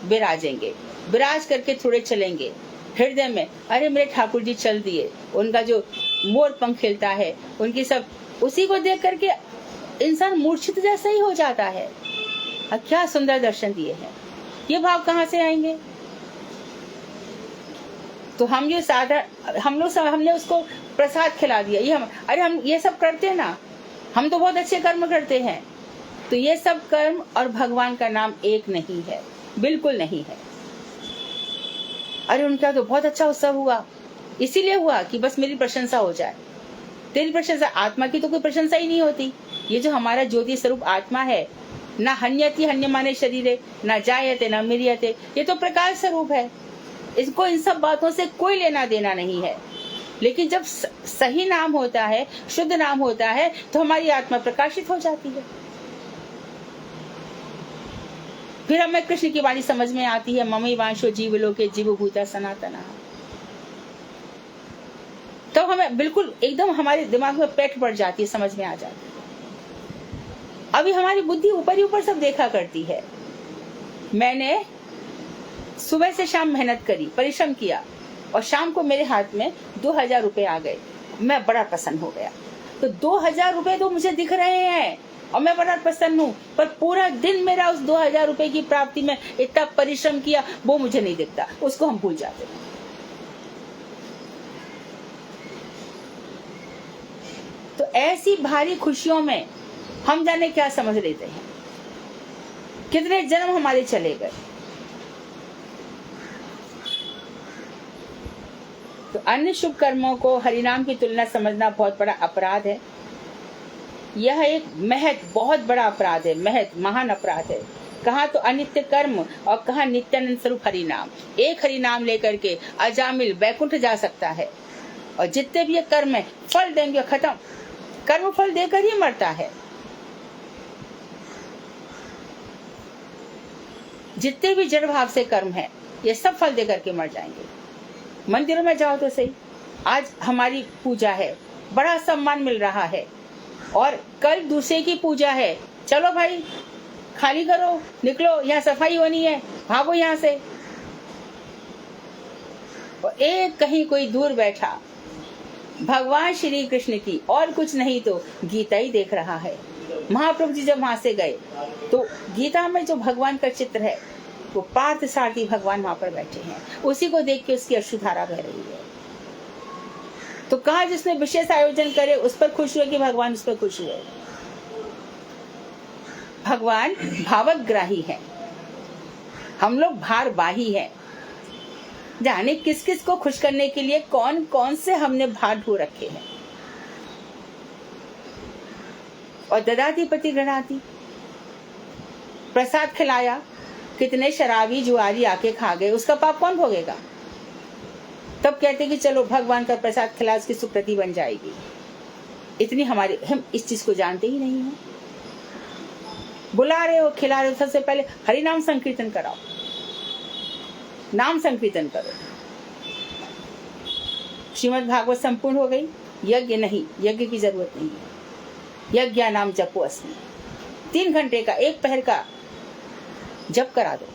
विराजेंगे, विराज करके थोड़े चलेंगे, हृदय में अरे मेरे ठाकुर जी चल दिए, उनका जो मोर पंख खिलता है, उनकी सब, उसी को देख करके इंसान मूर्छित जैसा ही हो जाता है। क्या सुंदर दर्शन दिए हैं, ये भाव कहाँ से आएंगे? तो हम ये हमने उसको प्रसाद खिला दिया, ये हम ये सब करते हैं ना, हम तो बहुत अच्छे कर्म करते हैं। तो ये सब कर्म और भगवान का नाम एक नहीं है, बिल्कुल नहीं है। अरे उनका तो बहुत अच्छा उत्सव हुआ, इसीलिए हुआ कि बस मेरी प्रशंसा हो जाए। तेरी प्रशंसा, आत्मा की तो कोई प्रशंसा ही नहीं होती। ये जो हमारा ज्योति स्वरूप आत्मा है, ना हन्यति हन्यमाने शरीरे, ना जायते ना मिरियते, ये तो प्रकाश स्वरूप है। इसको इन सब बातों से कोई लेना देना नहीं है। लेकिन जब सही नाम होता है, शुद्ध नाम होता है, तो हमारी आत्मा प्रकाशित हो जाती है। फिर हमें कृष्ण की वाणी समझ में आती है, ममई वांशो जीव लोके जीव भूता सनातना। तो हमें बिल्कुल एकदम हमारे दिमाग में पेट पड़ जाती है, समझ में आ जाती है। अभी हमारी बुद्धि ऊपर ही ऊपर सब देखा करती है। मैंने सुबह से शाम मेहनत करी, परिश्रम किया, और शाम को मेरे हाथ में 2000 रुपए आ गए। मैं बड़ा प्रसन्न हो गया। तो 2000 रुपए तो मुझे दिख रहे हैं और मैं बड़ा प्रसन्न हूँ, पर पूरा दिन मेरा उस 2000 रुपए की प्राप्ति में इतना परिश्रम किया, वो मुझे नहीं दिखता, उसको हम भूल जाते हैं। तो ऐसी भारी खुशियों में हम जाने क्या समझ लेते हैं, कितने जन्म हमारे चले गए। तो अन्य शुभ कर्मों को हरिनाम की तुलना समझना बहुत बड़ा अपराध है। यह एक बहुत बड़ा अपराध है, महान अपराध है। कहा तो अनित्य कर्म और कहा नित्यानंद स्वरूप हरिनाम। एक हरिनाम लेकर के अजामिल वैकुंठ जा सकता है, और जितने भी ये कर्म है फल देंगे, खत्म। कर्म फल देकर ही मरता है। जितने भी जड़ भाव से कर्म है ये सब फल देकर के मर जाएंगे। मंदिरों में जाओ तो सही, आज हमारी पूजा है, बड़ा सम्मान मिल रहा है, और कल दूसरे की पूजा है, चलो भाई खाली करो, निकलो, यहाँ सफाई होनी है, भागो यहाँ से। और एक कहीं कोई दूर बैठा भगवान श्री कृष्ण की और कुछ नहीं तो गीता ही देख रहा है। महाप्रभु जी जब वहां से गए तो गीता में जो भगवान का चित्र है वो पार्थ सारथी भगवान वहां पर बैठे हैं, उसी को देख के उसकी अश्रुधारा बह रही है। तो कहा जिसने विशेष आयोजन करे उस पर खुश हुए कि भगवान उस पर खुश हुए। भगवान भावग्राही है, हम लोग भारवाही हैं। जाने किस किस को खुश करने के लिए कौन कौन से हमने भार ढो रखे हैं। और ददाती पति गृणाति, प्रसाद खिलाया, कितने शराबी जुआरी आके खा गए, उसका पाप कौन भोगेगा। तब कहते कि चलो भगवान का प्रसाद खिला, उसकी सुकृति बन जाएगी। इतनी हम इस चीज को जानते ही नहीं है। बुला रहे हो, खिला रहे हो, सबसे पहले हरि नाम संकीर्तन कराओ, नाम संकीर्तन करो। श्रीमद् भागवत संपूर्ण हो गई, यज्ञ नहीं, यज्ञ की जरूरत नहीं है। यज्ञ नाम जपो अस्मि, 3 घंटे का, 1 पहर का जप करा दो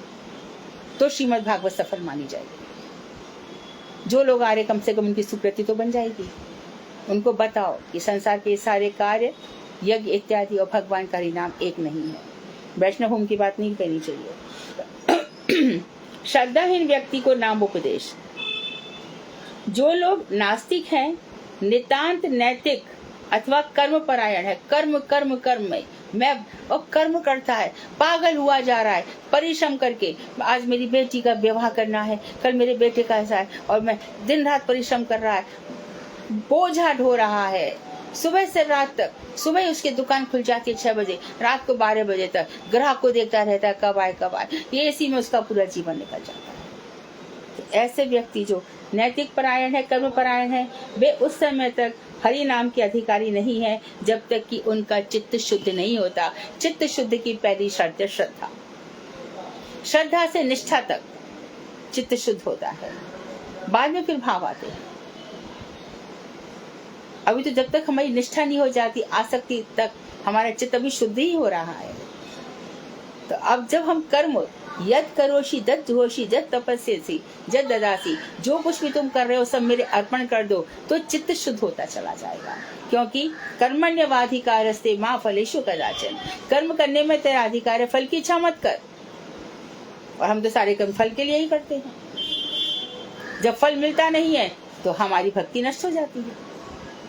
तो श्रीमद् भागवत सफल मानी जाएगी। जो लोग आ रहे कम से कम उनकी सुकृति तो बन जाएगी। उनको बताओ कि संसार के सारे कार्य, यज्ञ इत्यादि और भगवान का नाम एक नहीं है। वैष्णव होम की बात नहीं कहनी चाहिए। श्रद्धाहीन व्यक्ति को नाम उपदेश। जो लोग नास्तिक हैं, नितांत नैतिक अथवा कर्म परायण है, कर्म कर्म कर्म में मैं और कर्म करता है, पागल हुआ जा रहा है परिश्रम करके। आज मेरी बेटी का विवाह करना है, कल मेरे बेटे का ऐसा है, और मैं दिन रात परिश्रम कर रहा है, बोझा ढो रहा है सुबह से रात तक। सुबह उसकी दुकान खुल जाती है 6 बजे, रात को 12 बजे तक ग्राहक को देखता रहता है, कब आए। ये इसी में उसका पूरा जीवन निकल जाता है। तो ऐसे व्यक्ति जो नैतिक परायण है, कर्म परायण है, वे उस समय तक हरि नाम के अधिकारी नहीं है जब तक कि उनका चित्त शुद्ध नहीं होता। चित्त शुद्ध की पहली शर्त है श्रद्धा। श्रद्धा से निष्ठा तक चित्त शुद्ध होता है, बाद में फिर भाव आते हैं। अभी तो जब तक हमारी निष्ठा नहीं हो जाती, आसक्ति तक हमारा चित्त अभी शुद्ध ही हो रहा है। तो अब जब हम कर्म यद करोषि दत्त होषि जद तपस्यसि जद ददासी, जो कुछ भी तुम कर रहे हो सब मेरे अर्पण कर दो, तो चित्त शुद्ध होता चला जाएगा। क्योंकि कर्मण्यवाधिकारस्ते मां फलेषु कदाचन, कर्म करने में तेरा अधिकार है, फल की इच्छा मत कर। और हम तो सारे कर्म फल के लिए ही करते हैं। जब फल मिलता नहीं है तो हमारी भक्ति नष्ट हो जाती है,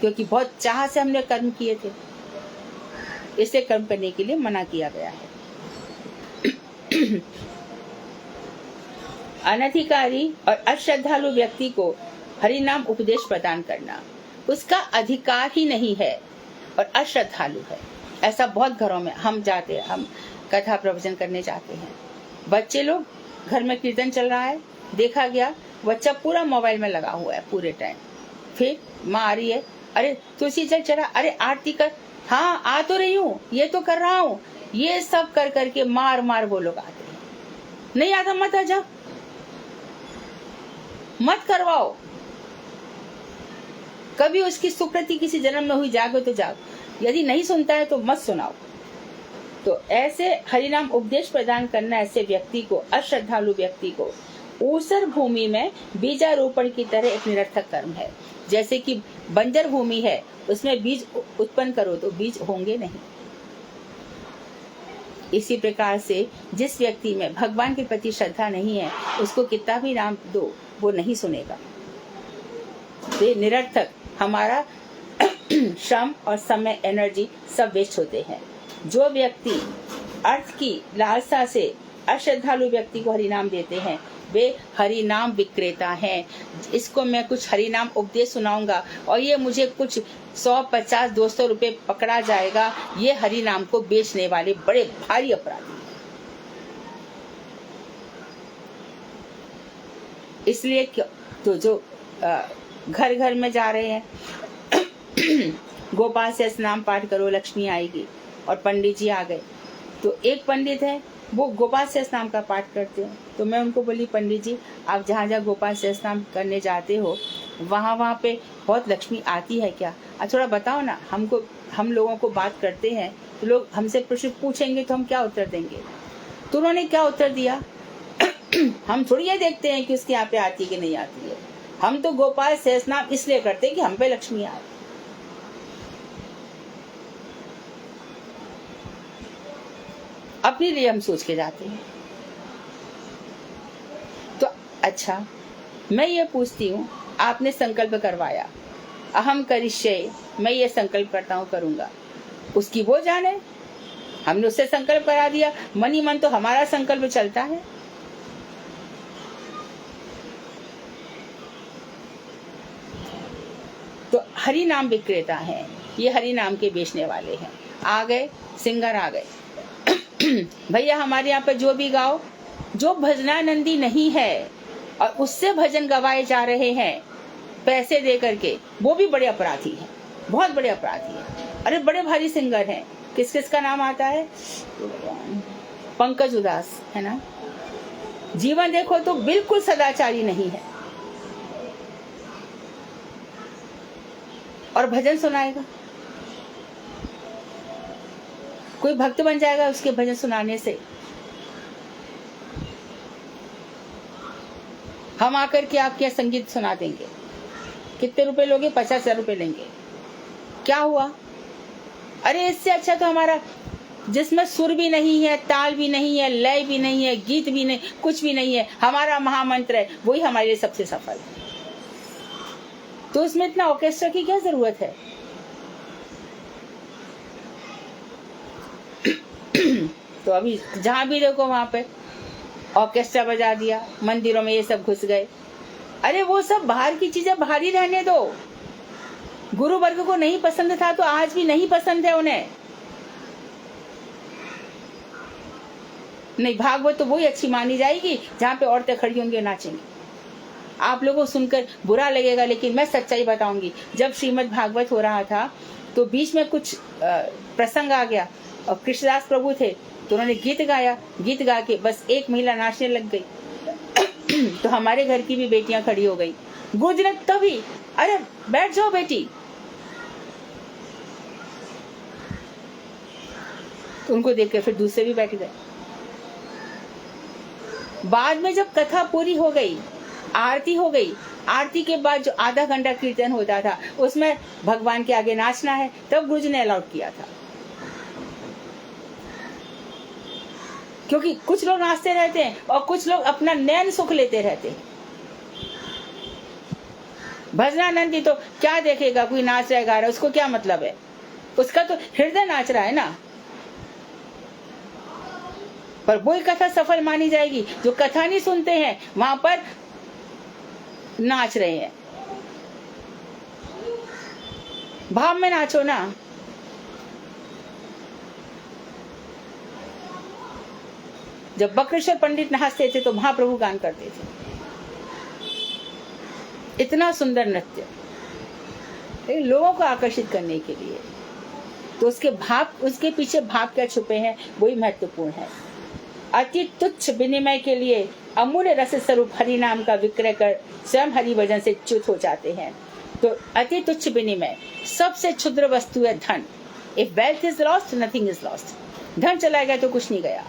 क्योंकि बहुत चाह से हमने कर्म किए थे। इससे कर्म करने के लिए मना किया गया है। अनधिकारी और अश्रद्धालु व्यक्ति को हरि नाम उपदेश प्रदान करना उसका अधिकार ही नहीं है, और अश्रद्धालु है। ऐसा बहुत घरों में हम जाते हैं, हम कथा प्रवचन करने जाते हैं, बच्चे लोग घर में कीर्तन चल रहा है, देखा गया बच्चा पूरा मोबाइल में लगा हुआ है पूरे टाइम। फिर माँ आ रही है, अरे तुलसी जल चढ़ा, अरे आरती कर, हाँ आ तो रही हूँ, ये तो कर रहा हूँ। ये सब कर करके मार मार वो लोग आते हैं। नहीं आता मत आजा, मत करवाओ। कभी उसकी सुकृति किसी जन्म में हुई, जागो तो जागो, यदि नहीं सुनता है तो मत सुनाओ। तो ऐसे हरिनाम उपदेश प्रदान करना ऐसे व्यक्ति को, अश्रद्धालु व्यक्ति को, ऊसर भूमि में बीजारोपण की तरह एक निरर्थक कर्म है। जैसे कि बंजर भूमि है, उसमें बीज उत्पन्न करो तो बीज होंगे नहीं। इसी प्रकार से जिस व्यक्ति में भगवान के प्रति श्रद्धा नहीं है, उसको कितना भी नाम दो वो नहीं सुनेगा। ये निरर्थक, हमारा श्रम और समय, एनर्जी सब वेस्ट होते हैं। जो व्यक्ति अर्थ की लालसा से अश्रद्धालु व्यक्ति को हरिनाम देते हैं, वे हरि नाम विक्रेता हैं। इसको मैं कुछ हरि नाम उपदेश सुनाऊंगा और ये मुझे कुछ 100-50-200 रुपए पकड़ा जाएगा, ये हरि नाम को बेचने वाले बड़े भारी अपराधी। इसलिए तो जो घर घर में जा रहे हैं गोपाल से स्नाम पाठ करो लक्ष्मी आएगी, और पंडित जी आ गए। तो एक पंडित है वो गोपाल से स्नाम का पाठ करते हैं। तो मैं उनको बोली, पंडित जी आप जहाँ जहाँ गोपाल से स्नाम करने जाते हो वहाँ पे बहुत लक्ष्मी आती है क्या? थोड़ा बताओ ना हमको, हम लोगों को बात करते हैं तो लोग हमसे प्रश्न पूछेंगे तो हम क्या उत्तर देंगे? तो उन्होंने क्या उत्तर दिया हम थोड़ी ये देखते हैं कि उसके यहाँ पे आती है कि नहीं आती है, हम तो गोपाल से स्नाम इसलिए करते हैं कि हम पे लक्ष्मी आए। अपने लिए हम सोच के जाते हैं। तो अच्छा, मैं ये पूछती हूँ, आपने संकल्प करवाया, अहम करिष्ये, मैं ये संकल्प करता हूँ करूंगा, उसकी वो जाने, हमने उससे संकल्प करा दिया, मन ही मन तो हमारा संकल्प चलता है। तो हरि नाम विक्रेता है, ये हरि नाम के बेचने वाले हैं। आ गए सिंगर, आ गए भैया हमारे यहाँ पे जो भी गाओ, जो भजनानंदी नहीं है और उससे भजन गवाए जा रहे हैं पैसे दे करके, वो भी बड़े अपराधी हैं, बहुत बड़े अपराधी हैं। अरे बड़े भारी सिंगर हैं, किस किस का नाम आता है? पंकज उदास है ना। जीवन देखो तो बिल्कुल सदाचारी नहीं है, और भजन सुनाएगा। कोई भक्त बन जाएगा उसके भजन सुनाने से। हम आकर के आपके यहाँ संगीत सुना देंगे, कितने रुपए लोगे? 50,000 रुपए लेंगे, क्या हुआ? अरे इससे अच्छा तो हमारा, जिसमें सुर भी नहीं है, ताल भी नहीं है, लय भी नहीं है, गीत भी नहीं, कुछ भी नहीं है, हमारा महामंत्र है, वही हमारे लिए सबसे सफल है। तो उसमें इतना ऑर्केस्ट्रा की क्या जरूरत है? तो अभी जहां भी देखो वहां पे ऑर्केस्ट्रा बजा दिया, मंदिरों में ये सब घुस गए। अरे वो सब बाहर की चीजें बाहर ही रहने दो। गुरु वर्ग को नहीं पसंद था तो आज भी नहीं पसंद है उन्हें। नहीं, भागवत तो वही अच्छी मानी जाएगी जहां पे औरतें खड़ी होंगी नाचेंगी। आप लोगों को सुनकर बुरा लगेगा, लेकिन मैं सच्चाई बताऊंगी। जब श्रीमद् भागवत हो रहा था तो बीच में कुछ प्रसंग आ गया और कृष्णदास प्रभु थे, तो उन्होंने गीत गाया। गीत गा के बस एक महिला नाचने लग गई तो हमारे घर की भी बेटियां खड़ी हो गई। गुरुजी ने तभी, अरे बैठ जाओ बेटी, तो उनको देख के फिर दूसरे भी बैठ गए। बाद में जब कथा पूरी हो गई, आरती हो गई, आरती के बाद जो आधा घंटा कीर्तन होता था उसमें भगवान के आगे नाचना है, तब गुरुजी ने अलाउड किया था। क्योंकि कुछ लोग नाचते रहते हैं और कुछ लोग अपना नैन सुख लेते रहते हैं। भजनानंदी तो क्या देखेगा, कोई नाच रहा है गा रहा है, उसको क्या मतलब है? उसका तो हृदय नाच रहा है ना। पर वही कथा सफल मानी जाएगी जो कथा नहीं सुनते हैं, वहां पर नाच रहे हैं। भाव में नाचो ना। जब बक्रेश्वर पंडित नाचते थे तो महाप्रभु गान करते थे, इतना सुंदर नृत्य, लोगों को आकर्षित करने के लिए। तो उसके भाव, उसके पीछे भाव क्या छुपे हैं, वही महत्वपूर्ण है। अति तुच्छ विनिमय के लिए अमूल्य रस स्वरूप हरि नाम का विक्रय कर स्वयं हरि भजन से च्युत हो जाते हैं। तो अति तुच्छ विनिमय, सबसे क्षुद्र वस्तु है धन। If wealth is lost, nothing is lost. धन चला गया तो कुछ नहीं गया।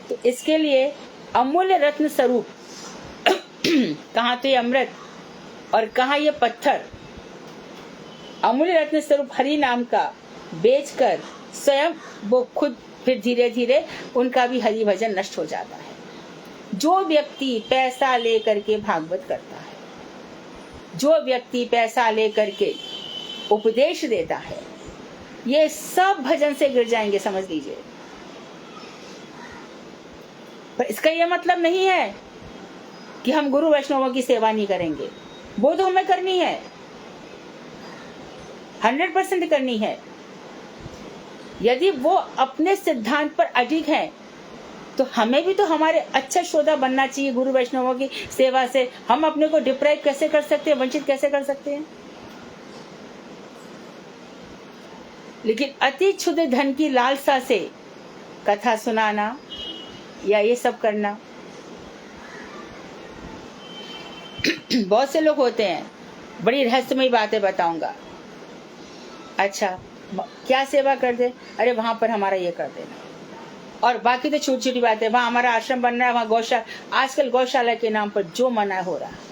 तो इसके लिए अमूल्य रत्न स्वरूप कहाँ तो ये अमृत और कहाँ ये पत्थर, अमूल्य रत्न स्वरूप हरि नाम का बेचकर स्वयं वो खुद फिर धीरे धीरे उनका भी हरि भजन नष्ट हो जाता है। जो व्यक्ति पैसा लेकर के भागवत करता है, जो व्यक्ति पैसा लेकर के उपदेश देता है, ये सब भजन से गिर जाएंगे, समझ लीजिए। पर इसका यह मतलब नहीं है कि हम गुरु वैष्णवों की सेवा नहीं करेंगे। वो तो हमें करनी है, 100% करनी है। यदि वो अपने सिद्धांत पर अडिग है तो हमें भी तो हमारे अच्छा श्रोता बनना चाहिए गुरु वैष्णवों की सेवा से। हम अपने को डिप्राइव कैसे कर सकते हैं, वंचित कैसे कर सकते हैं? लेकिन अति क्षुद्र धन की लालसा से कथा सुनाना या ये सब करना, बहुत से लोग होते हैं, बड़ी रहस्यमयी बातें बताऊंगा। अच्छा क्या सेवा कर दे, अरे वहां पर हमारा ये कर देना, और बाकी तो छोटी छोटी बातें, वहां हमारा आश्रम बन रहा है, वहां गौशाला, आजकल गौशाला के नाम पर जो मना हो रहा है।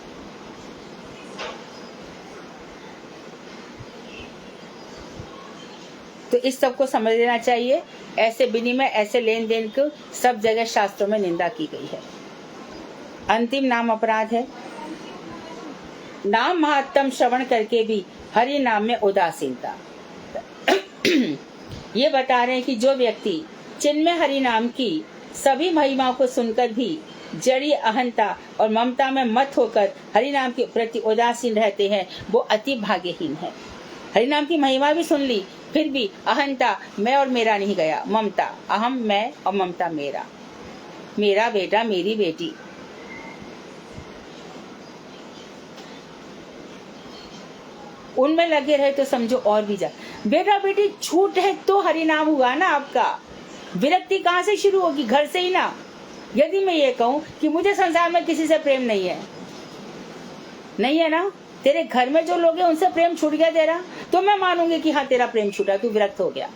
तो इस सब को समझ लेना चाहिए। ऐसे विनिमय, ऐसे लेन देन को सब जगह शास्त्रों में निंदा की गई है। अंतिम नाम अपराध है। नाम महात्म श्रवण करके भी हरि नाम में उदासीनता। ये बता रहे हैं कि जो व्यक्ति चिन्मय हरि नाम की सभी महिमाओं को सुनकर भी जड़ी अहंता और ममता में मत होकर हरि नाम के प्रति उदासीन रहते हैं, वो अति भाग्यहीन है। हरि नाम की महिमा भी सुन ली, फिर भी अहंता, मैं और मेरा नहीं गया, ममता, अहम मैं और ममता मेरा, मेरा बेटा मेरी बेटी, उनमें लगे रहे तो समझो और भी जा। बेटा बेटी छूट है तो हरि नाम हुआ ना आपका। विरक्ति कहाँ से शुरू होगी? घर से ही ना। यदि मैं ये कहूं कि मुझे संसार में किसी से प्रेम नहीं है, नहीं है ना, तेरे घर में जो लोग हैं उनसे प्रेम छूट गया तेरा, तो मैं मानूंगी कि हाँ तेरा प्रेम छूटा, तू विरक्त हो गया।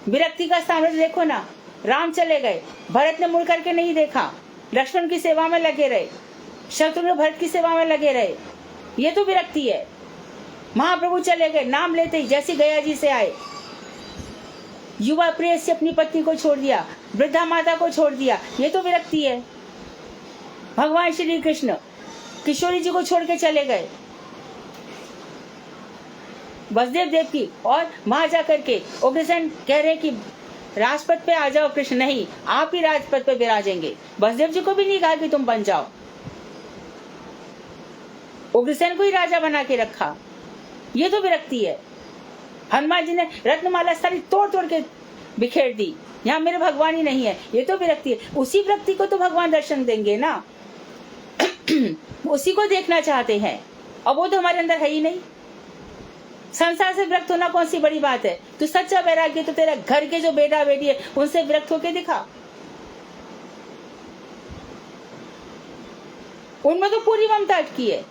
विरक्ति का सामर्थ्य देखो ना, राम चले गए, भरत ने मुड़ करके नहीं देखा, लक्ष्मण की सेवा में लगे रहे, शत्रुघ्न भरत की सेवा में लगे रहे, ये तो विरक्ति है। महाप्रभु चले गए, नाम लेते ही जैसे गया जी से आए, युवा प्रिय से अपनी पत्नी को छोड़ दिया, वृद्धा माता को छोड़ दिया, ये तो विरक्ति है। भगवान श्री कृष्ण किशोरी जी को छोड़ के चले गए, वसुदेव देव की, और वहां जाकर के उग्रसेन कह रहे कि राजपथ पे आ जाओ कृष्ण, नहीं आप ही राजपथ पे विराजेंगे। वसुदेव जी को भी नहीं कहा कि तुम बन जाओ, उग्रसेन को ही राजा बना के रखा, ये तो विरक्ति है। हनुमान जी ने रत्नमाला सारी तोड़ तोड़ के बिखेर दी, यहाँ मेरे भगवान ही नहीं है, ये तो विरक्ति है। उसी विरक्ति को तो भगवान दर्शन देंगे ना, उसी को देखना चाहते हैं, और वो तो हमारे अंदर है ही नहीं। संसार से विरक्त होना कौन सी बड़ी बात है? तो सच्चा वैराग्य तो तेरा घर के जो बेटा बेटी है उनसे विरक्त होके दिखा, उनमें तो पूरी ममता अटकी है।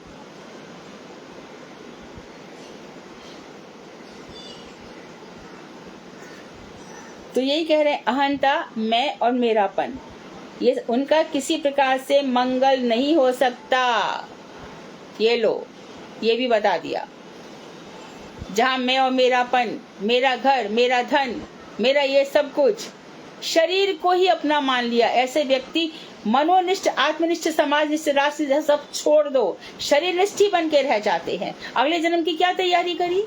तो यही कह रहे हैं, अहंता, मैं और मेरापन, ये उनका किसी प्रकार से मंगल नहीं हो सकता। ये लो, ये भी बता दिया। जहां मैं और मेरापन, मेरा घर, मेरा धन, मेरा ये सब कुछ, शरीर को ही अपना मान लिया, ऐसे व्यक्ति मनोनिष्ठ, आत्मनिष्ठ, समाजनिष्ठ, राष्ट्रनिष्ठ सब छोड़ दो, शरीर निष्ठ ही बन के रह जाते हैं। अगले जन्म की क्या तैयारी करी?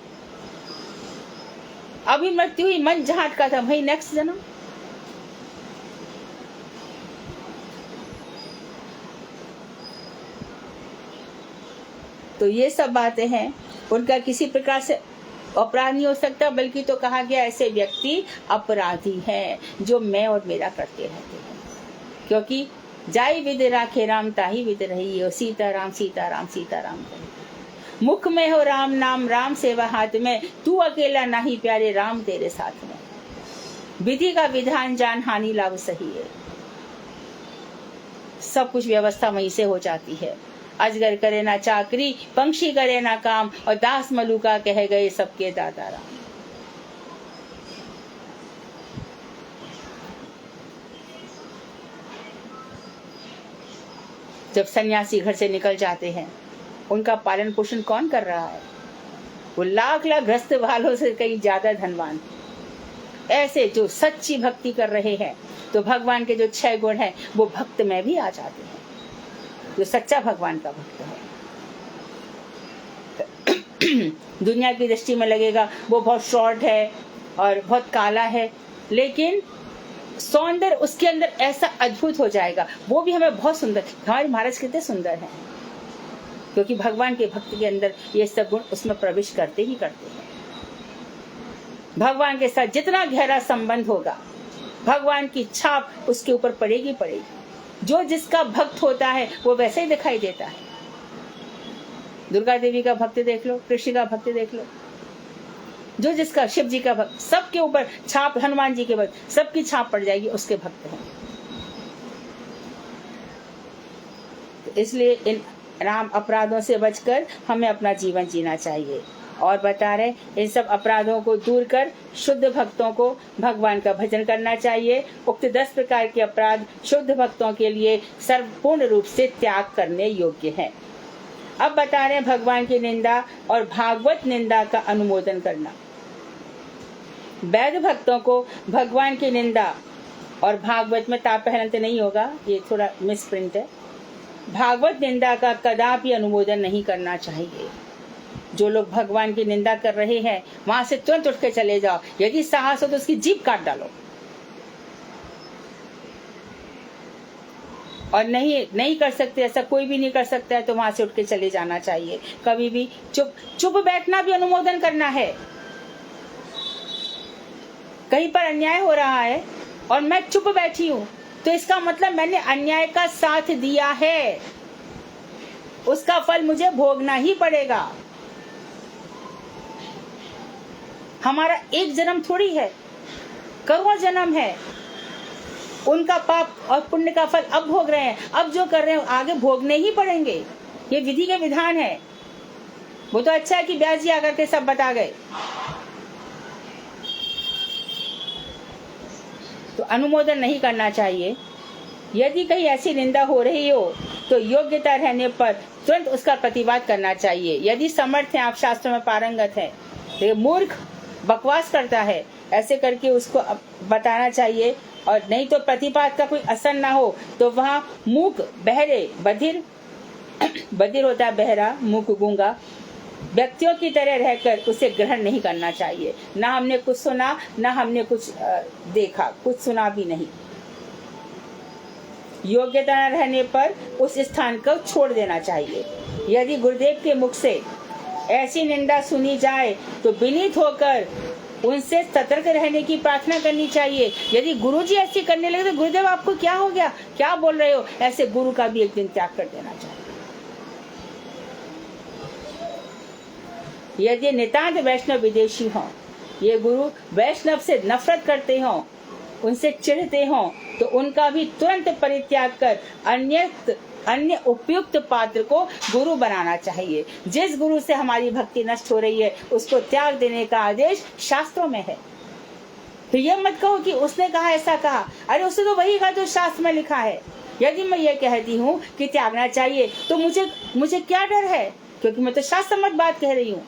अभी मृत्यु हुई, मन जहां अटका था वही नेक्स्ट जन्म। तो ये सब बातें हैं, उनका किसी प्रकार से अपराध नहीं हो सकता, बल्कि तो कहा गया ऐसे व्यक्ति अपराधी हैं जो मैं और मेरा करते रहते हैं। क्योंकि जाई विद राखे राम ताही विद रही हो, सीताराम सीताराम सीताराम कहे। मुख में हो राम नाम, राम सेवा हाथ में, तू अकेला नहीं प्यारे, राम तेरे साथ में। विधि का विधान जान, हानि लाभ सही है। सब कुछ व्यवस्था वहीं से हो जाती है। अजगर करे ना चाकरी, पंक्षी करे ना काम, और दास मलुका कह गए सबके दाता राम। जब सन्यासी घर से निकल जाते हैं, उनका पालन पोषण कौन कर रहा है? वो लाख लाख ग्रस्त वालों से कहीं ज्यादा धनवान। ऐसे जो सच्ची भक्ति कर रहे हैं, तो भगवान के जो 6 गुण हैं वो भक्त में भी आ जाते हैं। जो सच्चा भगवान का भक्त है, दुनिया की दृष्टि में लगेगा वो बहुत शॉर्ट है और बहुत काला है, लेकिन सौंदर्य उसके अंदर ऐसा अद्भुत हो जाएगा, वो भी हमें बहुत सुंदर। हमारे महाराज कितने सुंदर हैं, क्योंकि भगवान के भक्त के अंदर ये सब गुण उसमें प्रवेश करते ही करते हैं। भगवान के साथ जितना गहरा संबंध होगा, भगवान की छाप उसके ऊपर पड़ेगी पड़ेगी। जो जिसका भक्त होता है वो वैसे ही दिखाई देता है। दुर्गा देवी का भक्त देख लो, कृष्ण का भक्त देख लो, जो जिसका, शिव जी का भक्त, सबके ऊपर छाप, हनुमान जी के भक्त, सबकी छाप पड़ जाएगी, उसके भक्त हैं। तो इसलिए इन राम अपराधों से बचकर हमें अपना जीवन जीना चाहिए। और बता रहे, इन सब अपराधों को दूर कर शुद्ध भक्तों को भगवान का भजन करना चाहिए। उक्त 10 प्रकार के अपराध शुद्ध भक्तों के लिए सर्वपूर्ण रूप से त्याग करने योग्य हैं। अब बता रहे भगवान की निंदा और भागवत निंदा का अनुमोदन करना। वैध भक्तों को भगवान की निंदा, और भागवत में ता पहलंत नहीं होगा, ये थोड़ा मिसप्रिंट है, भागवत निंदा का कदापि अनुमोदन नहीं करना चाहिए। जो लोग भगवान की निंदा कर रहे हैं वहां से तुरंत उठ के चले जाओ। यदि साहस हो तो उसकी जीभ काट डालो, और नहीं कर सकते, ऐसा कोई भी नहीं कर सकता है, तो वहां से उठ के चले जाना चाहिए। कभी भी चुप बैठना भी अनुमोदन करना है। कहीं पर अन्याय हो रहा है और मैं चुप बैठी हूं, तो इसका मतलब मैंने अन्याय का साथ दिया है, उसका फल मुझे भोगना ही पड़ेगा। हमारा एक जन्म थोड़ी है, करोड़ों जन्म है। उनका पाप और पुण्य का फल अब भोग रहे हैं, अब जो कर रहे हैं आगे भोगने ही पड़ेंगे। ये विधि के विधान है। वो तो अच्छा है कि व्यास जी आकर के सब बता गए। तो अनुमोदन नहीं करना चाहिए। यदि कहीं ऐसी निंदा हो रही हो तो योग्यता रहने पर तुरंत उसका प्रतिवाद करना चाहिए। यदि समर्थ है, आप शास्त्रों में पारंगत है, तो ये मूर्ख बकवास करता है, ऐसे करके उसको बताना चाहिए। और नहीं तो प्रतिपाद का कोई असर ना हो तो वहाँ मूक, बहरे, बधिर होता है बहरा, मूक, गूंगा व्यक्तियों की तरह रहकर उसे ग्रहण नहीं करना चाहिए। ना हमने कुछ सुना, ना हमने कुछ देखा, कुछ सुना भी नहीं। योग्यता न रहने पर उस स्थान को छोड़ देना चाहिए। यदि गुरुदेव के मुख से ऐसी निंदा सुनी जाए तो विनीत होकर उनसे सतर्क रहने की प्रार्थना करनी चाहिए। यदि गुरुजी ऐसी करने लगे तो गुरुदेव आपको क्या हो गया, क्या बोल रहे हो, ऐसे गुरु का भी एक दिन त्याग कर देना चाहिए। यदि नितांत वैष्णव विदेशी हों, ये गुरु वैष्णव से नफरत करते हों, उनसे चिढ़ते हों, तो उनका भी तुरंत परित्याग कर अन्य उपयुक्त पात्र को गुरु बनाना चाहिए। जिस गुरु से हमारी भक्ति नष्ट हो रही है उसको त्याग देने का आदेश शास्त्रों में है। तो ये मत कहो कि उसने कहा, ऐसा कहा, अरे उसने तो वही कहा जो शास्त्र में लिखा है। यदि मैं ये कहती हूँ कि त्यागना चाहिए तो मुझे क्या डर है, क्योंकि मैं तो शास्त्र मत बात कह रही हूँ।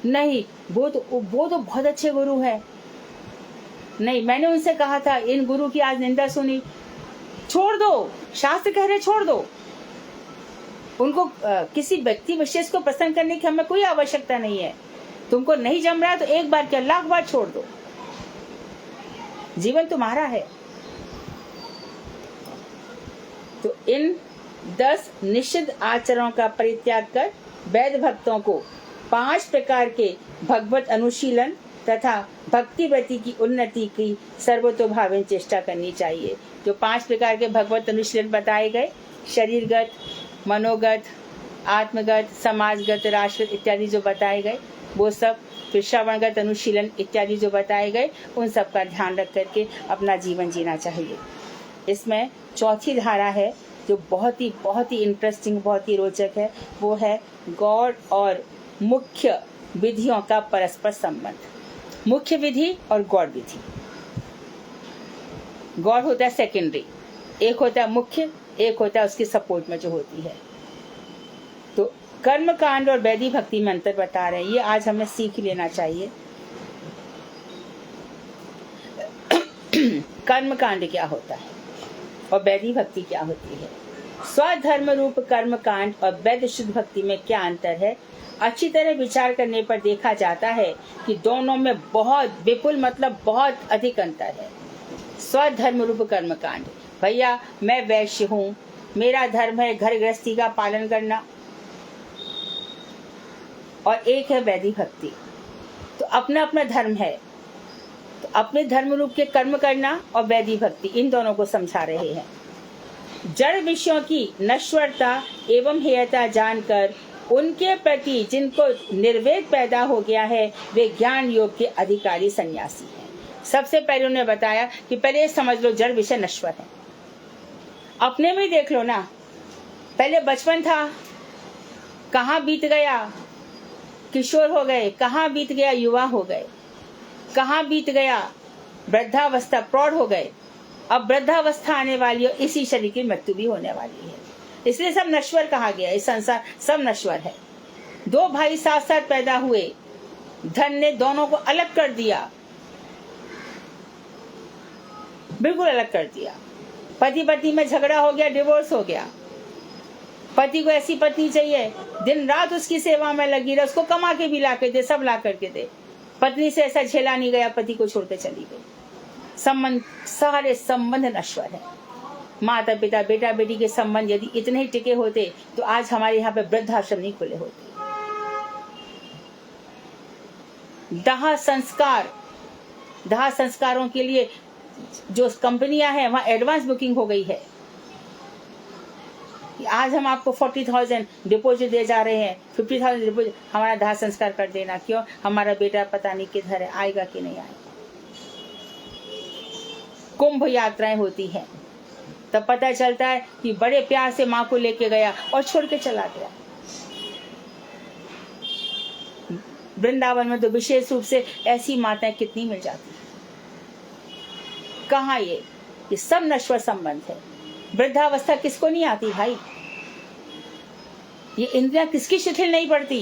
नहीं, वो तो बहुत अच्छे गुरु है, नहीं मैंने उनसे कहा था, इन गुरु की आज निंदा सुनी, छोड़ दो, शास्त्र कह रहे छोड़ दो। उनको किसी व्यक्ति विशेष को प्रसन्न करने की हमें कोई आवश्यकता नहीं है। तुमको नहीं जम रहा है तो एक बार क्या, लाख बार छोड़ दो, जीवन तुम्हारा है। तो इन 10 निषिद्ध आचरणों का परित्याग कर वैध भक्तों को 5 प्रकार के भगवत अनुशीलन तथा भक्ति व्रति की उन्नति की सर्वतोभावेन चेष्टा करनी चाहिए। जो 5 प्रकार के भगवत अनुशीलन बताए गए, शरीरगत, मनोगत, आत्मगत, समाजगत, राष्ट्रगत इत्यादि जो बताए गए, वो सब, फिर श्रवणगत अनुशीलन इत्यादि जो बताए गए, उन सब का ध्यान रख करके अपना जीवन जीना चाहिए। इसमें चौथी धारा है जो बहुत ही इंटरेस्टिंग, बहुत ही रोचक है। वो है गॉड और मुख्य विधियों का परस्पर संबंध। मुख्य विधि और गॉड विधि। गॉड होता है सेकेंडरी, एक होता है मुख्य, एक होता है उसकी सपोर्ट में जो होती है। तो कर्म कांड और वैदिक भक्ति में अंतर बता रहे हैं, ये आज हमें सीख लेना चाहिए। कर्म कांड क्या होता है और वैदिक भक्ति क्या होती है। स्वधर्म रूप कर्म कांड और वैध शुद्ध भक्ति में क्या अंतर है? अच्छी तरह विचार करने पर देखा जाता है कि दोनों में बहुत विपुल मतलब बहुत अधिक अंतर है। स्वधर्म रूप कर्म कांड, भैया मैं वैश्य हूँ, मेरा धर्म है घर गृहस्थी का पालन करना, और एक है वैदिक भक्ति। तो अपना अपना धर्म है, तो अपने धर्म रूप के कर्म करना और वैदिक भक्ति, इन दोनों को समझा रहे हैं। जड़ विषयों की नश्वरता एवं हेयता जानकर उनके प्रति जिनको निर्वेद पैदा हो गया है वे ज्ञान योग के अधिकारी सन्यासी हैं। सबसे पहले उन्होंने बताया कि पहले समझ लो जड़ विषय नश्वर है। अपने में देख लो ना, पहले बचपन था, कहाँ बीत गया, किशोर हो गए, कहाँ बीत गया युवा हो गए, कहाँ बीत गया वृद्धावस्था, प्रौढ़ हो गए, अब वृद्धावस्था आने वाली है, इसी शरीर की मृत्यु भी होने वाली है। इसलिए सब नश्वर कहा गया, इस संसार सब नश्वर है। दो भाई साथ साथ पैदा हुए, धन ने दोनों को अलग कर दिया, बिल्कुल अलग कर दिया। पति पत्नी में झगड़ा हो गया, डिवोर्स हो गया। पति को ऐसी पत्नी चाहिए दिन रात उसकी सेवा में लगी रहे, उसको कमा के भी ला के दे, सब ला करके दे। पत्नी से ऐसा झेला नहीं गया, पति को छोड़कर चली गई। संबंध, सारे संबंध नश्वर है। माता पिता बेटा बेटी के संबंध यदि इतने ही टिके होते तो आज हमारे यहाँ पे वृद्धाश्रम नहीं खुले होते। दाह संस्कारों के लिए जो कंपनियां हैं वहां एडवांस बुकिंग हो गई है। आज हम आपको 40,000 डिपॉजिट दे जा रहे हैं, 50,000 डिपॉजिट, हमारा दाह संस्कार कर देना। क्यों? हमारा बेटा पता नहीं किधर है, आएगा कि नहीं आएगा। कुंभ यात्राएं होती हैं, तब पता चलता है कि बड़े प्यार से माँ को लेके गया और छोड़ के चला गया। वृंदावन में तो विशेष रूप से ऐसी माताएं कितनी मिल जाती है। कहाँ ये सब नश्वर संबंध है। वृद्धावस्था किसको नहीं आती भाई? ये इंद्रियां किसकी शिथिल नहीं पड़ती?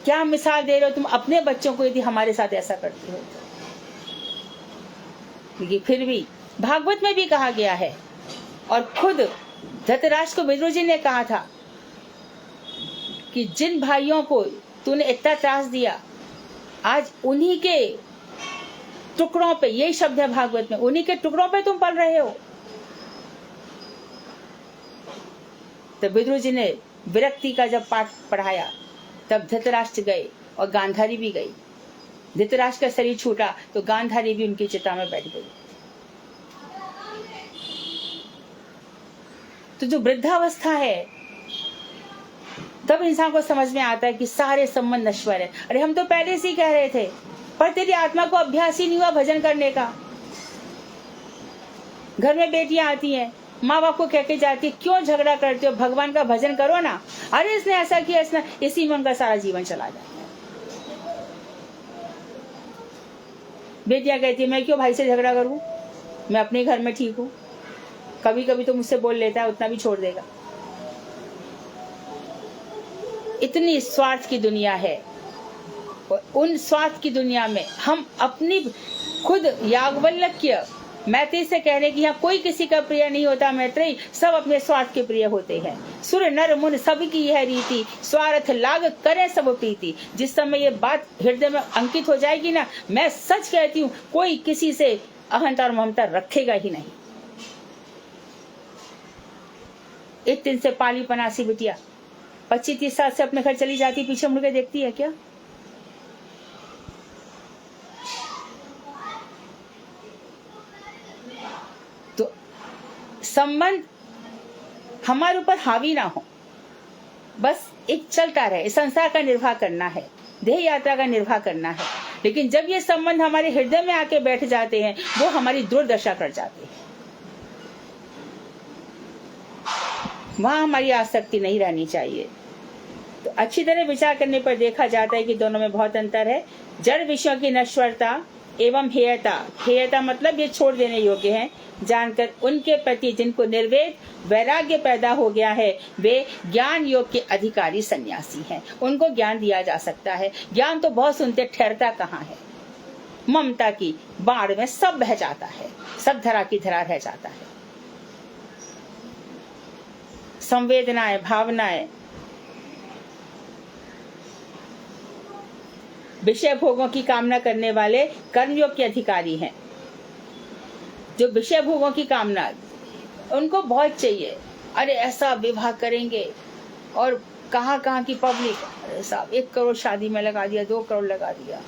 क्या मिसाल दे रहे हो तुम अपने बच्चों को यदि हमारे साथ ऐसा करते हो। लेकिन फिर भी भागवत में भी कहा गया है, और खुद धृतराष्ट्र को विदुर जी ने कहा था कि जिन भाइयों को तूने इतना त्रास दिया, आज उन्हीं के टुकड़ों पे, यही शब्द है भागवत में, उन्हीं के टुकड़ों पे तुम पल रहे हो। तो विदुर जी ने विरक्ति का जब पाठ पढ़ाया तब धृतराष्ट्र गए और गांधारी भी गई। धृतराष्ट्र का शरीर छूटा तो गांधारी भी उनकी चिता में बैठ गई। तो जो वृद्धावस्था है तब इंसान को समझ में आता है कि सारे संबंध नश्वर है। अरे हम तो पहले से ही कह रहे थे, पर तेरी आत्मा को अभ्यास ही नहीं हुआ भजन करने का। घर में बेटियां आती हैं, माँ बाप को कह के जाती है, क्यों झगड़ा करते हो, भगवान का भजन करो ना। अरे इसने ऐसा किया, इसने, इसी में उनका सारा जीवन चला जाता है। बेटियां कहती है मैं क्यों भाई से झगड़ा करूं, मैं अपने घर में ठीक हूं। कभी कभी तो मुझसे बोल लेता है, उतना भी छोड़ देगा। इतनी स्वार्थ की दुनिया है, और उन स्वार्थ की दुनिया में हम अपनी खुद याज्ञवल्क्य मैत्री से कह रहे कि यहाँ कोई किसी का प्रिय नहीं होता। मैत्रेयी, सब अपने स्वार्थ के प्रिय होते हैं। सुर नर मुन सबकी यह रीति, स्वार्थ लाग करे सब प्रीति। जिस समय ये बात हृदय में अंकित हो जाएगी ना, मैं सच कहती हूँ कोई किसी से अहंता और ममता रखेगा ही नहीं। एक दिन से पाली पनासी बिटिया 25-30 साल से अपने घर चली जाती, पीछे मुड़ के देखती है क्या? तो संबंध हमारे ऊपर हावी ना हो, बस एक चलता रहे। संसार का निर्वाह करना है, देह यात्रा का निर्वाह करना है। लेकिन जब ये संबंध हमारे हृदय में आके बैठ जाते हैं, वो हमारी दुर्दशा कर जाते हैं। वहां हमारी आसक्ति नहीं रहनी चाहिए। तो अच्छी तरह विचार करने पर देखा जाता है कि दोनों में बहुत अंतर है। जड़ विषयों की नश्वरता एवं हेयता, हेयता मतलब ये छोड़ देने योग्य है, जानकर उनके प्रति जिनको निर्वेद वैराग्य पैदा हो गया है वे ज्ञान योग के अधिकारी सन्यासी हैं। उनको ज्ञान दिया जा सकता है। ज्ञान तो बहुत सुनते, ठहरता कहाँ है। ममता की बाढ़ में सब बह जाता है, सब धरा की धरा रह जाता है। संवेदनाएं, भावनाएं, विषय भोगों की कामना करने वाले कर्मयोग के अधिकारी हैं। जो विषय भोगों की कामना, उनको बहुत चाहिए, अरे ऐसा विवाह करेंगे, और कहाँ कहाँ की पब्लिक, अरे साहब 1 करोड़ शादी में लगा दिया, 2 करोड़ लगा दिया,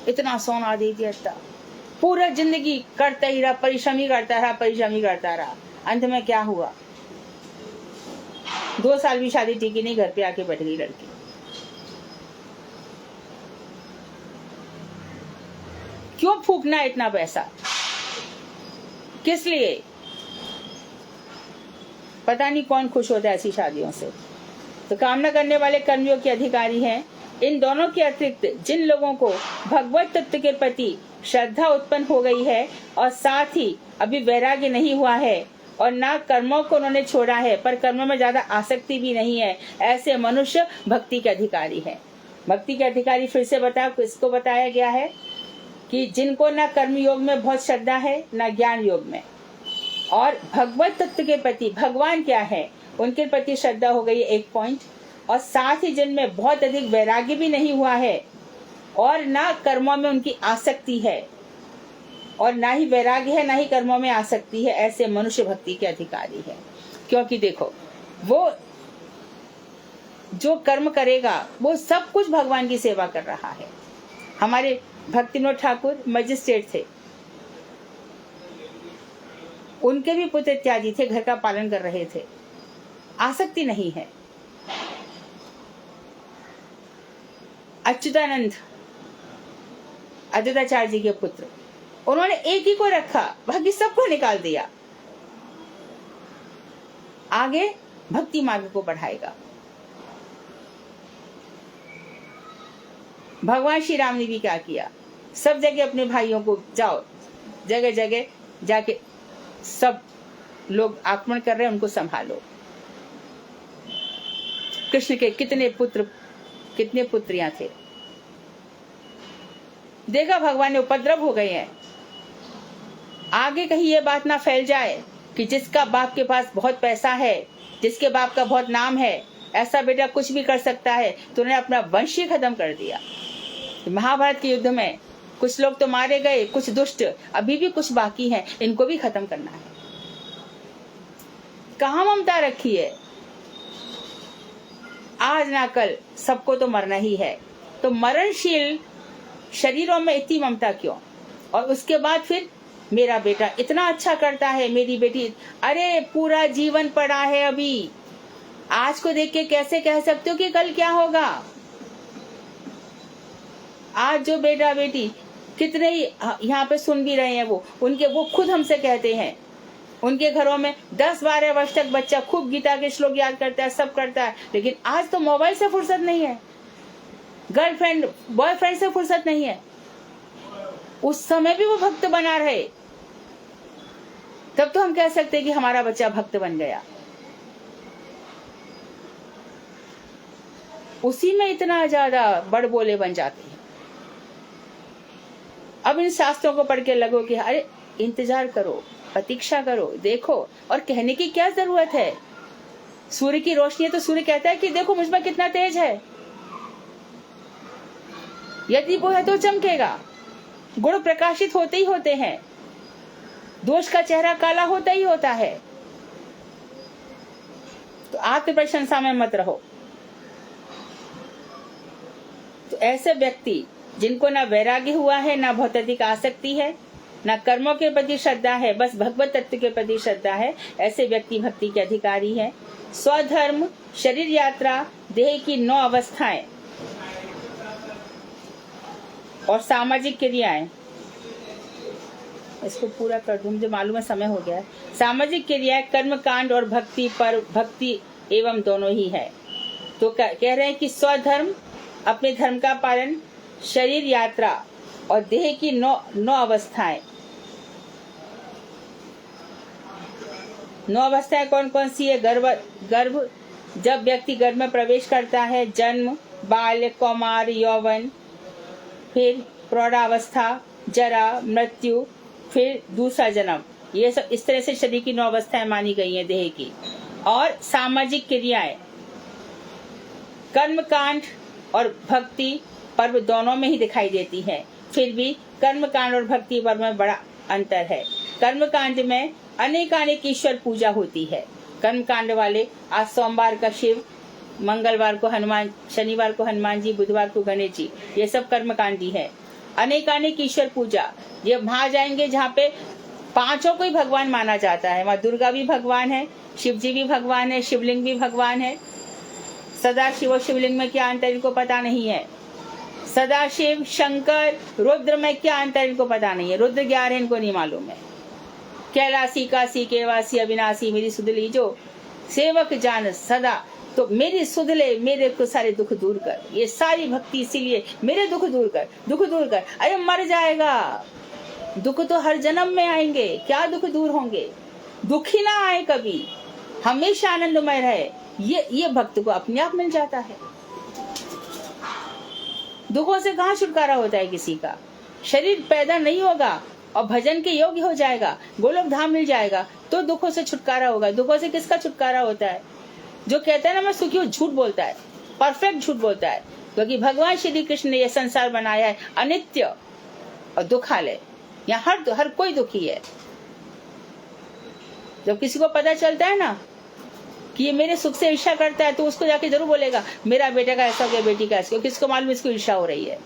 इतना सोना दे दिया, इतना, पूरा जिंदगी करता ही रहा, परिश्रम ही करता रहा। अंत में क्या हुआ? 2 साल भी शादी टिकी नहीं, घर पे आके बैठ गई लड़की। क्यों फूकना इतना पैसा? किस लिए? पता नहीं कौन खुश होता है ऐसी शादियों से। तो कामना करने वाले कर्मयोग के अधिकारी हैं। इन दोनों के अतिरिक्त जिन लोगों को भगवत तत्व के प्रति श्रद्धा उत्पन्न हो गई है और साथ ही अभी वैराग्य नहीं हुआ है और ना कर्मों को उन्होंने छोड़ा है, पर कर्मों में ज्यादा आसक्ति भी नहीं है, ऐसे मनुष्य भक्ति के अधिकारी हैं। भक्ति के अधिकारी फिर से इसको बताया गया है कि जिनको ना कर्म योग में बहुत श्रद्धा है, ना ज्ञान योग में, और भगवत तत्व के प्रति, भगवान क्या है उनके प्रति श्रद्धा हो गई है 1 पॉइंट, और साथ ही जिनमें बहुत अधिक वैराग्य भी नहीं हुआ है और ना कर्मों में उनकी आसक्ति है, और ना ही वैराग्य है ना ही कर्मों में आसक्ति है, ऐसे मनुष्य भक्ति के अधिकारी है। क्योंकि देखो, वो जो कर्म करेगा वो सब कुछ भगवान की सेवा कर रहा है। हमारे भक्ति विनोद ठाकुर मजिस्ट्रेट थे, उनके भी पुत्र इत्यादि थे, घर का पालन कर रहे थे, आसक्ति नहीं है। अच्युतानंद अद्वैताचार्य जी के पुत्र, उन्होंने एक ही को रखा, बाकी सबको निकाल दिया। आगे भक्ति मार्ग को बढ़ाएगा। भगवान श्री राम ने भी क्या किया? सब जगह अपने भाइयों को, जाओ जगह जगह जाके सब लोग आक्रमण कर रहे हैं, उनको संभालो। कृष्ण के कितने पुत्र, कितने पुत्रियां थे, देखा भगवान ने उपद्रव हो गए हैं। आगे कहीं ये बात ना फैल जाए कि जिसका बाप के पास बहुत पैसा है, जिसके बाप का बहुत नाम है, ऐसा बेटा कुछ भी कर सकता है, तो उन्होंने अपना वंश ही खत्म कर दिया। महाभारत के युद्ध में कुछ लोग तो मारे गए, कुछ दुष्ट अभी भी कुछ बाकी हैं, इनको भी खत्म करना है। कहाँ ममता रखी है? आज ना कल सबको तो मरना ही है, तो मरणशील शरीरों में इतनी ममता क्यों? और उसके बाद फिर मेरा बेटा इतना अच्छा करता है, मेरी बेटी, अरे पूरा जीवन पड़ा है अभी। आज को देख के कैसे कह सकते हो कि कल क्या होगा? आज जो बेटा बेटी कितने ही यहाँ पे सुन भी रहे हैं, वो खुद हमसे कहते हैं, उनके घरों में 10-12 वर्ष तक बच्चा खूब गीता के श्लोक याद करता है, सब करता है, लेकिन आज तो मोबाइल से फुर्सत नहीं है, गर्लफ्रेंड बॉयफ्रेंड से फुर्सत नहीं है। उस समय भी वो भक्त बना रहे, तब तो हम कह सकते हैं कि हमारा बच्चा भक्त बन गया। उसी में इतना ज्यादा बड़बोले बन जाते हैं। अब इन शास्त्रों को पढ़ के लगो कि अरे इंतजार करो, प्रतीक्षा करो, देखो, और कहने की क्या जरूरत है? सूर्य की रोशनी है तो सूर्य कहता है कि देखो मुझ में कितना तेज है, यदि वो है तो चमकेगा। गुण प्रकाशित होते ही होते हैं, दोष का चेहरा काला होता ही होता है। तो आत्म प्रशंसा में मत रहो। तो ऐसे व्यक्ति जिनको ना वैराग्य हुआ है, ना बहुत अधिक आसक्ति है, ना कर्मों के प्रति श्रद्धा है, बस भगवत तत्व के प्रति श्रद्धा है, ऐसे व्यक्ति भक्ति के अधिकारी हैं। स्वधर्म, शरीर यात्रा, देह की 9 अवस्थाएं और सामाजिक क्रियाएं, इसको पूरा कर दूं, मुझे मालूम है समय हो गया है। सामाजिक क्रियाएं, कर्म कांड और भक्ति पर भक्ति एवं दोनों ही है। तो कह रहे हैं कि स्वधर्म, अपने धर्म का पालन, शरीर यात्रा और देह की 9 अवस्थाएं। 9 अवस्थाएं कौन कौन सी है? गर्भ, जब व्यक्ति गर्भ में प्रवेश करता है, जन्म, बाल्य, कौमार, यौवन, फिर प्रौढ़ावस्था, जरा, मृत्यु, फिर दूसरा जन्म, ये सब इस तरह से शरीर की 9 अवस्थाएं मानी गई हैं देह की। और सामाजिक क्रियाएं, कर्म कांड और भक्ति पर्व दोनों में ही दिखाई देती है। फिर भी कर्म कांड और भक्ति पर्व में बड़ा अंतर है। कर्म कांड में अनेकानेक ईश्वर पूजा होती है। कर्म कांड वाले आज सोमवार का शिव, मंगलवार को हनुमान, शनिवार को हनुमान जी, बुधवार को गणेश जी, ये सब कर्म कांडी है। अनेकानेक ईश्वर पूजा, ये वहां जाएंगे जहाँ पे 5 को ही भगवान माना जाता है। वहाँ दुर्गा भी भगवान है, शिव जी भी भगवान है, शिवलिंग भी भगवान है। सदा शिव और शिवलिंग में क्या अंतर इनको पता नहीं है। सदा शिव, शंकर, रुद्र में क्या अंतर इनको पता नहीं है। रुद्र 11 इनको नहीं मालूम है। कैलासी, काशी, केवासी, अविनाशी, मेरी सुधली जो सेवक जान सदा, तो मेरी सुधले, मेरे को सारे दुख दूर कर। ये सारी भक्ति इसीलिए, मेरे दुख दूर कर, दुख दूर कर। अरे मर जाएगा, दुख तो हर जन्म में आएंगे, क्या दुख दूर होंगे? दुख ही ना आए कभी, हमेशा आनंदमय रहे, ये भक्त को अपने आप मिल जाता है। दुखों से कहाँ छुटकारा होता है किसी का? शरीर पैदा नहीं होगा और भजन के योग्य हो जाएगा, गोलोक धाम मिल जाएगा, तो दुखों से छुटकारा होगा। दुखों से किसका छुटकारा होता है? जो कहता है ना मैं सुखी हूँ, झूठ बोलता है, परफेक्ट झूठ बोलता है। क्योंकि भगवान श्री कृष्ण ने यह संसार बनाया है अनित्य और दुखालय। यहाँ हर कोई दुखी है। जब किसी को पता चलता है ना कि ये मेरे सुख से ईर्ष्या करता है, तो उसको जाके जरूर बोलेगा मेरा बेटे का ऐसा हो गया, बेटी का ऐसा। किसको मालूम इसको ईर्ष्या हो रही है?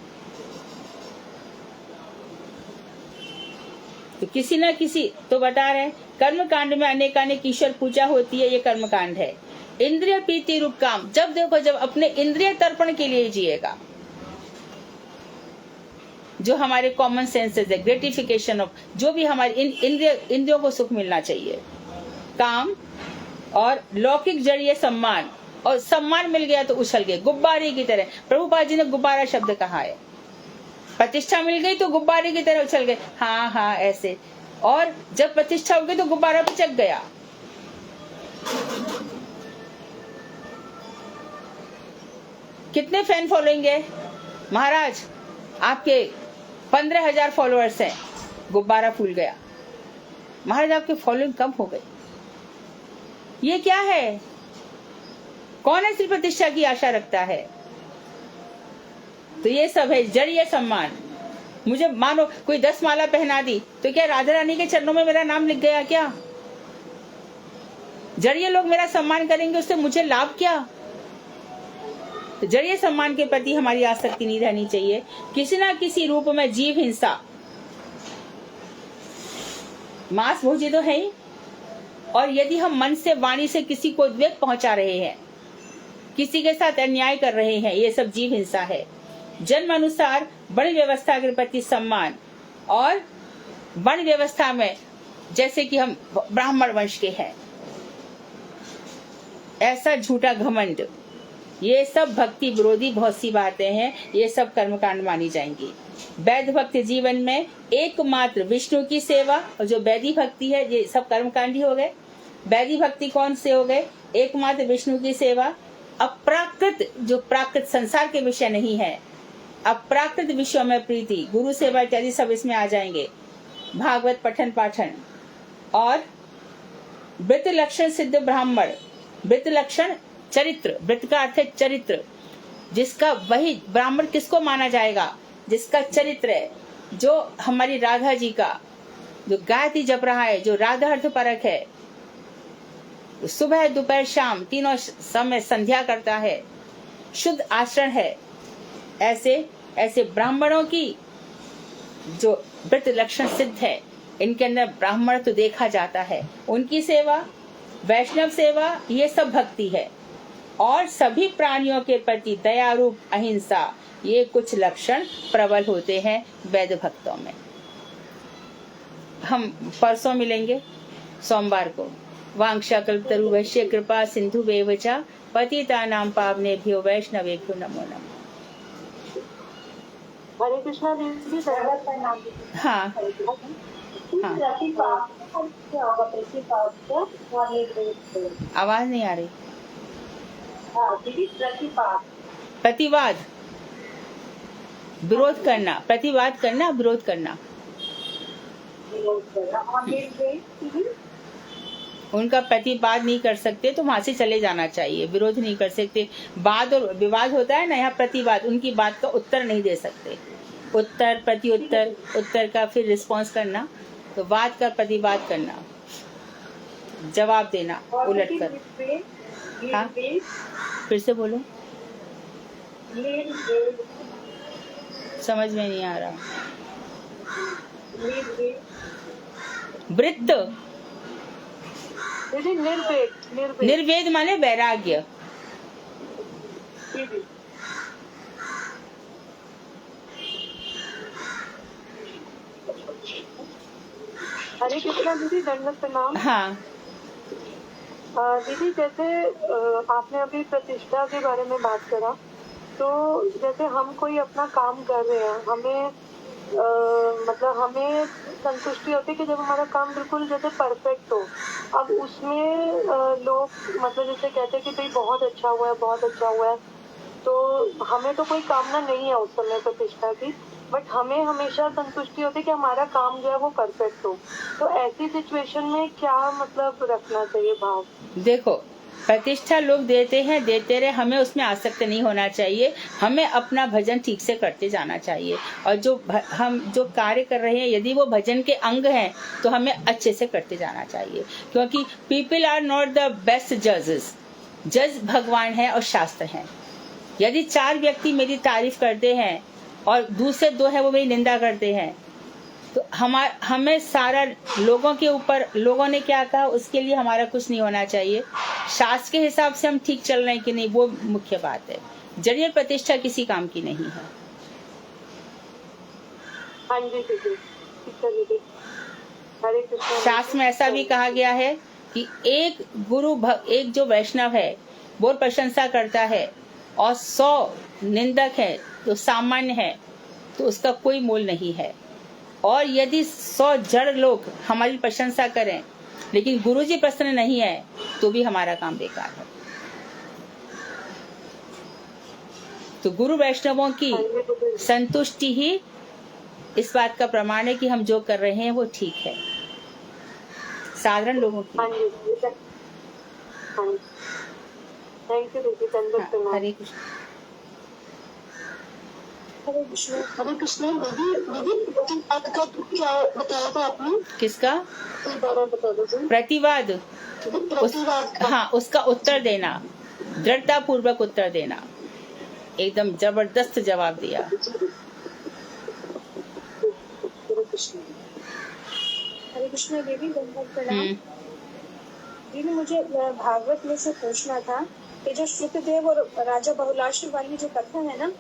तो किसी न किसी तो बता रहे हैं, कर्म कांड में अनेकानेक ईश्वर पूजा होती है, ये कर्म कांड है। इंद्रिय प्रीति रूप काम, जब देखो जब अपने इंद्रिय तर्पण के लिए जिएगा, जो हमारे कॉमन सेंसेस है, ग्रेटिफिकेशन ऑफ, जो भी हमारे इंद्रियों को सुख मिलना चाहिए, काम और लौकिक जड़ीय सम्मान। और सम्मान मिल गया तो उछल गए गुब्बारे की तरह। प्रभुपाद जी ने गुब्बारा शब्द कहा है। प्रतिष्ठा मिल गई तो गुब्बारे की तरह उछल गए, हाँ हाँ ऐसे। और जब प्रतिष्ठा हो गई तो गुब्बारा पिचक गया। कितने फैन फॉलोइंग है महाराज? आपके 15,000 फॉलोअर्स हैं, गुब्बारा फूल गया। महाराज आपकी फॉलोइंग कम हो गई, ये क्या है? कौन ऐसी प्रतिष्ठा की आशा रखता है? तो ये सब है जड़ीय सम्मान। मुझे मानो कोई 10 माला पहना दी तो क्या राधा रानी के चरणों में मेरा नाम लिख गया क्या? जड़ीय लोग मेरा सम्मान करेंगे, उससे मुझे लाभ क्या? तो जड़ीय सम्मान के प्रति हमारी आसक्ति नहीं रहनी चाहिए। किसी ना किसी रूप में जीव हिंसा, मांस भोजी तो है ही, और यदि हम मन से वाणी से किसी को उद्वेग पहुंचा रहे हैं, किसी के साथ अन्याय कर रहे हैं, ये सब जीव हिंसा है। जन्म अनुसार वर्ण व्यवस्था के प्रति सम्मान, और वर्ण व्यवस्था में जैसे कि हम ब्राह्मण वंश के हैं, ऐसा झूठा घमंड, ये सब भक्ति विरोधी बहुत सी बातें हैं। ये सब कर्मकांड मानी जाएंगी। वैध भक्ति जीवन में एकमात्र विष्णु की सेवा, और जो वैदी भक्ति है ये सब कर्मकांडी हो गए। वैदी भक्ति कौन से हो गए? एकमात्र विष्णु की सेवा। अप्राकृत, जो प्राकृत संसार के विषय नहीं है, अप्राकृत विषयों में प्रीति, गुरु सेवा इत्यादि सब इसमें आ जाएंगे। भागवत पठन पाठन, और वृत्त लक्षण सिद्ध ब्राह्मण। वृत्त लक्षण चरित्र, वृत्त का अर्थ है चरित्र, जिसका वही ब्राह्मण किसको माना जाएगा? जिसका चरित्र है, जो हमारी राधा जी का जो गायत्री जप रहा है, जो राधा अर्थ परक है, सुबह दोपहर शाम तीनों समय संध्या करता है, शुद्ध आचरण है, ऐसे ब्राह्मणों की जो वृत्त लक्षण सिद्ध है, इनके अंदर ब्राह्मण तो देखा जाता है। उनकी सेवा, वैष्णव सेवा, ये सब भक्ति है। और सभी प्राणियों के प्रति दया रूप अहिंसा, ये कुछ लक्षण प्रबल होते हैं वैध भक्तों में। हम परसों मिलेंगे सोमवार को। वांक्षाकल्पतरुभ्यश्च कृपा सिंधुभ्येव च पतितानां पावनेभ्यो वैष्णवेभ्यो नमो नमः। हरे कृष्णा दीदी, दरबार का नाम। हाँ आवाज नहीं आ रही। प्रतिवाद, विरोध करना, प्रतिवाद करना, विरोध करना। उनका प्रतिवाद नहीं कर सकते तो वहां से चले जाना चाहिए, विरोध नहीं कर सकते। वाद और विवाद होता है ना, यहाँ प्रतिवाद, उनकी बात का उत्तर नहीं दे सकते। उत्तर, प्रति उत्तर, उत्तर का फिर रिस्पॉन्स करना, तो वाद का प्रतिवाद करना, जवाब देना उलट कर। हाँ, फिर से बोलो, समझ में नहीं आ रहा। वृत्त, निर्वेद माने वैराग्य। हरे कृष्णा दीदी, दंडवत प्रणाम। हाँ, दीदी जैसे आपने अभी प्रतिष्ठा के बारे में बात करा, तो जैसे हम कोई अपना काम कर रहे हैं, हमें मतलब हमें संतुष्टि होती है कि जब हमारा काम बिल्कुल जैसे परफेक्ट हो। अब उसमें लोग मतलब जैसे कहते हैं कि भाई बहुत अच्छा हुआ है, बहुत अच्छा हुआ है, तो हमें तो कोई कामना नहीं है उस समय प्रतिष्ठा की, बट हमें हमेशा संतुष्टि होती है कि हमारा काम जो है वो परफेक्ट हो। तो ऐसी सिचुएशन में क्या मतलब रखना चाहिए भाव? देखो, प्रतिष्ठा लोग देते हैं, देते रहे, हमें उसमें आसक्त नहीं होना चाहिए। हमें अपना भजन ठीक से करते जाना चाहिए, और हम जो कार्य कर रहे हैं, यदि वो भजन के अंग हैं तो हमें अच्छे से करते जाना चाहिए, क्योंकि people are not the best जजेस। जज भगवान है और शास्त्र है। यदि 4 व्यक्ति मेरी तारीफ करते हैं और दूसरे 2 है वो मेरी निंदा करते हैं, तो हमें सारा लोगों के ऊपर, लोगों ने क्या कहा उसके लिए हमारा कुछ नहीं होना चाहिए। शास्त्र के हिसाब से हम ठीक चल रहे हैं कि नहीं, वो मुख्य बात है। जड़ीय प्रतिष्ठा किसी काम की नहीं है। हाँ जी दीदी, हरे कृष्ण। शास्त्र में ऐसा भी कहा गया है कि एक एक जो वैष्णव है वो प्रशंसा करता है और 100 निंदक है तो सामान्य है, तो उसका कोई मोल नहीं है। और यदि 100 जड़ लोग हमारी प्रशंसा करें लेकिन गुरुजी प्रसन्न नहीं है, तो भी हमारा काम बेकार है। तो गुरु वैष्णवों की संतुष्टि ही इस बात का प्रमाण है कि हम जो कर रहे हैं वो ठीक है। साधारण लोगों की। थैंक यू दीदी। हरे कृष्ण। हरे कृष्ण दीदी, का क्या बताया था आपने? किसका? बता दीजिए। प्रतिवाद। हाँ, उसका उत्तर देना, दृढ़ता पूर्वक उत्तर देना, एकदम जबरदस्त जवाब दिया। हरे कृष्ण देवी, दंडवत प्रणाम। दीदी मुझे भागवत में से पूछना था कि जो शुकदेव और राजा बहुलाश्व वाली जो कथा है ना,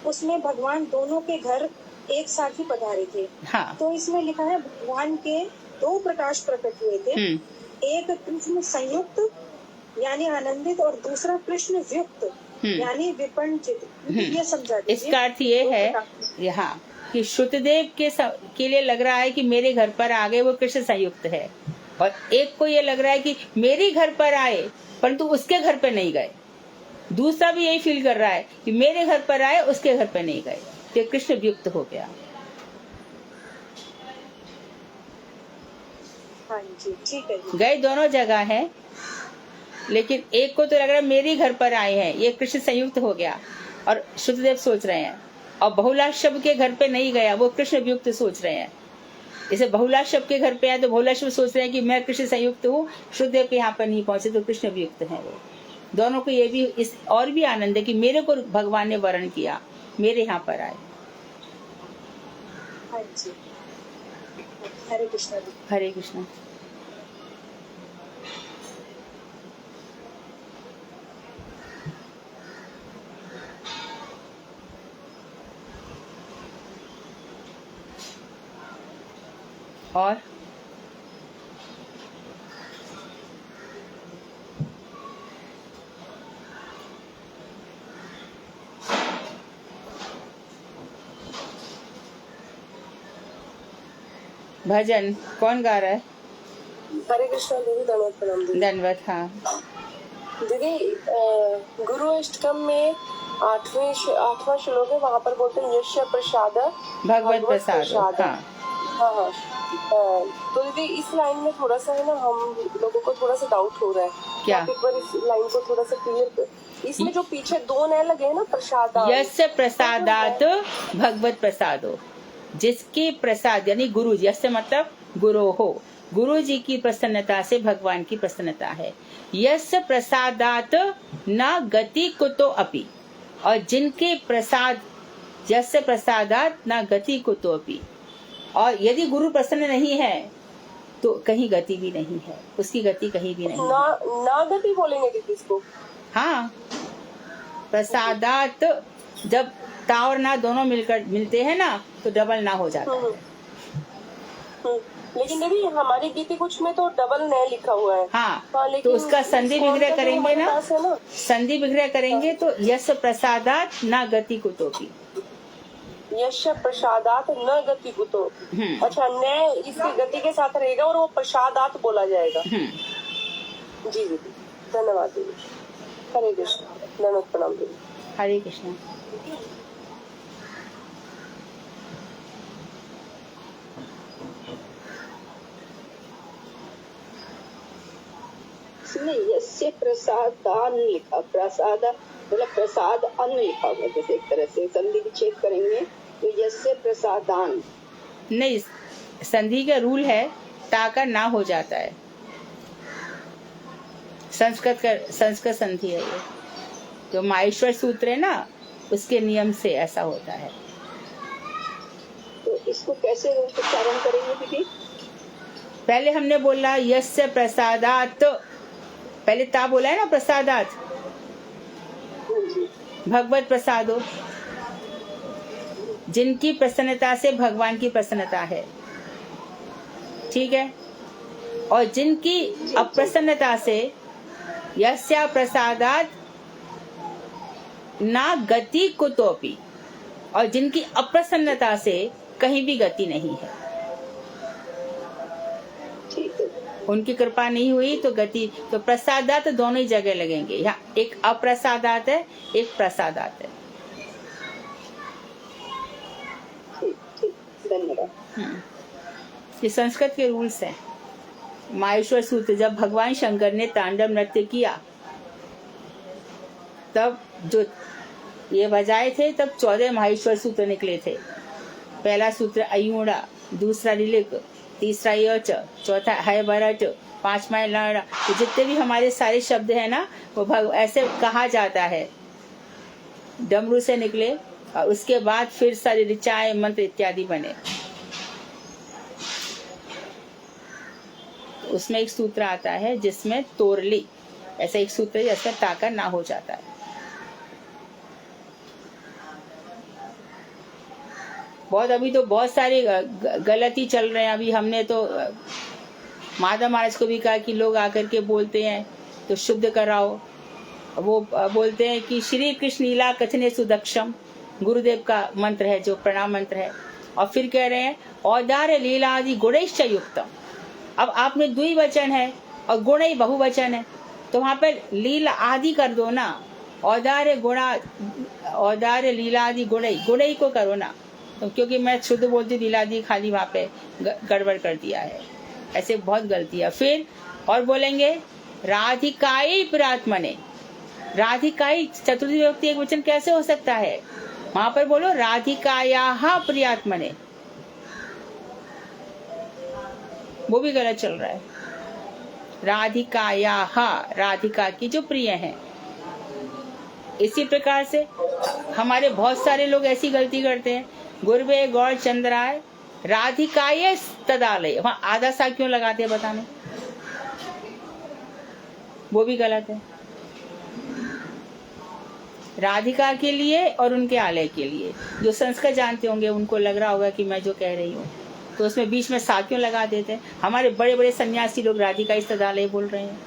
उसमें भगवान दोनों के घर एक साथ ही पधारे थे। हाँ। तो इसमें लिखा है भगवान के 2 प्रकाश प्रकट हुए थे, एक कृष्ण संयुक्त यानी आनंदित और दूसरा कृष्ण व्युक्त यानी विपंचित। ये समझा दीजिए। इसका अर्थ ये है यहाँ कि शुकदेव के लिए लग रहा है कि मेरे घर पर आ गए, वो कृष्ण संयुक्त है, और एक को ये लग रहा है कि मेरे घर पर आए परंतु उसके घर पे नहीं गए। दूसरा भी यही फील कर रहा है कि मेरे घर पर आए, उसके घर पे नहीं गए, तो कृष्ण व्युक्त हो गया। हाँ जी, ठीक है जी। गए दोनों जगह है, लेकिन एक को तो लग रहा है मेरे घर पर आए हैं, ये कृष्ण संयुक्त हो गया, और शुकदेव सोच रहे हैं। और बहुलाश्व के घर पे नहीं गया, वो कृष्ण व्युक्त सोच रहे हैं। इसे बहुलाश्व के घर पे आए तो बहुलाश्व सोच रहे हैं कि मैं कृष्ण संयुक्त हूँ, शुकदेव के यहाँ पर नहीं पहुंचे तो कृष्ण व्युक्त है। वो दोनों को ये भी इस और भी आनंद है कि मेरे को भगवान ने वरण किया, मेरे यहाँ पर आए। हरे कृष्ण। हरे कृष्ण। और भजन कौन गा रहा है? हरे कृष्ण दीदी, दंडवत प्रणाम दीदी। दंडवत। हाँ दीदी, गुरु अष्टकम में 8वां श्लोक है, वहाँ पर बोलते हैं यश प्रसाद भगवत प्रसाद। हाँ, हाँ हाँ तो दीदी इस लाइन में थोड़ा सा है ना, हम लोगों को थोड़ा सा डाउट हो रहा है। क्या? आप एक बार इस लाइन को थोड़ा सा क्लियर कर। इसमें जो पीछे 2 नए लगे हैं ना, प्रसादान, यस्य प्रसादात भगवत प्रसादो, जिसके प्रसाद यानी गुरु जी, यस्य मतलब गुरु हो, गुरु जी की प्रसन्नता से भगवान की प्रसन्नता है। यस्य प्रसादात न गति कुतो अपि, और जिनके प्रसाद, यस्य प्रसादात न गति कुतो अपि, और यदि गुरु प्रसन्न नहीं है तो कहीं गति भी नहीं है, उसकी गति कहीं भी नहीं है। ना गति बोलेंगे दीदी इसको? हाँ, प्रसादात जब ता और ना दोनों मिलकर मिलते हैं ना तो डबल ना हो जाता है। लेकिन दीदी हमारी गीति कुछ में तो डबल न लिखा हुआ है। हाँ, लेकिन तो उसका संधि विग्रह करेंगे ना, ना, संधि विग्रह करेंगे तो यश प्रसादात ना गति कुतोपि, यश प्रसादात न गति कुतो। अच्छा, न इसकी गति के साथ रहेगा और वो प्रसादात बोला जाएगा। जी दीदी, धन्यवाद दीदी। हरे कृष्ण, धन्यवाद, प्रणाम दीदी। हरे कृष्ण। इसमें यस्य प्रसादान लिखा, प्रसाद मतलब प्रसाद अन्न लिखा हुआ, जैसे एक तरह से संधि भी चेक करेंगे तो यस्य प्रसादान नहीं, संधि का रूल है ताका ना हो जाता है, संस्कृत संधि है ये, जो माहेश्वर सूत्र है ना उसके नियम से ऐसा होता है। तो इसको कैसे उच्चारण करेंगे दीदी? पहले हमने बोला यस्य प्रसादात, पहले ता बोला है ना, प्रसादात भगवत प्रसादो, जिनकी प्रसन्नता से भगवान की प्रसन्नता है, ठीक है। और जिनकी अप्रसन्नता से यस्या प्रसादात ना गति कुतोपि, और जिनकी अप्रसन्नता से कहीं भी गति नहीं है, उनकी कृपा नहीं हुई तो गति, तो प्रसादात दोनों ही जगह लगेंगे। यहाँ एक अप्रसादात है, एक प्रसादात है। ये संस्कृत के रूल्स हैं। माहेश्वर सूत्र, जब भगवान शंकर ने तांडव नृत्य किया तब जो ये बजाए थे तब 14 माहेश्वर सूत्र निकले थे। पहला सूत्र अयूणा, दूसरा रिलिक, तीसरा यच, चौथा है बरट, पांचवा लड़ा। तो जितने भी हमारे सारे शब्द है ना वो ऐसे कहा जाता है, डमरू से निकले और उसके बाद फिर सारे ऋचाएं मंत्र इत्यादि बने। उसमें एक सूत्र आता है जिसमें तोरली, ऐसा एक सूत्र है जिसमें ताका ना हो जाता है। बहुत अभी तो बहुत सारे गलती चल रहे हैं। अभी हमने तो माधव महाराज को भी कहा कि लोग आकर के बोलते हैं तो शुद्ध कराओ। वो बोलते हैं कि श्री कृष्ण लीला कथने सुदक्षम, गुरुदेव का मंत्र है जो प्रणाम मंत्र है। और फिर कह रहे हैं औदार्य लीला आदि गुणैश्च युक्तम। अब आप में द्विवचन है और गुण ही बहुवचन है, तो वहां पर लीला आदि कर दो ना, औदार्य गुणा, औदार्य लीला आदि गुणई को करो ना। तो क्योंकि मैं शुद्ध बोलती लीला आदि खाली वहां पे गड़बड़ कर दिया है, ऐसे बहुत गलती है। फिर और बोलेंगे राधिकाई प्रात्मने, राधिकाई चतुर्थी विभक्ति एक वचन कैसे हो सकता है? वहां पर बोलो राधिकायाः प्रियात्मने, वो भी गलत चल रहा है। राधिकायाः, राधिका की जो प्रिय है। इसी प्रकार से हमारे बहुत सारे लोग ऐसी गलती करते हैं, गुरवे गौर चंद्राय राधिकाय तदालय, वहां आधा सा क्यों लगाते हैं बताने, वो भी गलत है। राधिका के लिए और उनके आलय के लिए, जो संस्कृत जानते होंगे उनको लग रहा होगा कि मैं जो कह रही हूँ, तो उसमें बीच में सा क्यों लगा देते हैं। हमारे बड़े बड़े सन्यासी लोग राधिका तदालय बोल रहे हैं।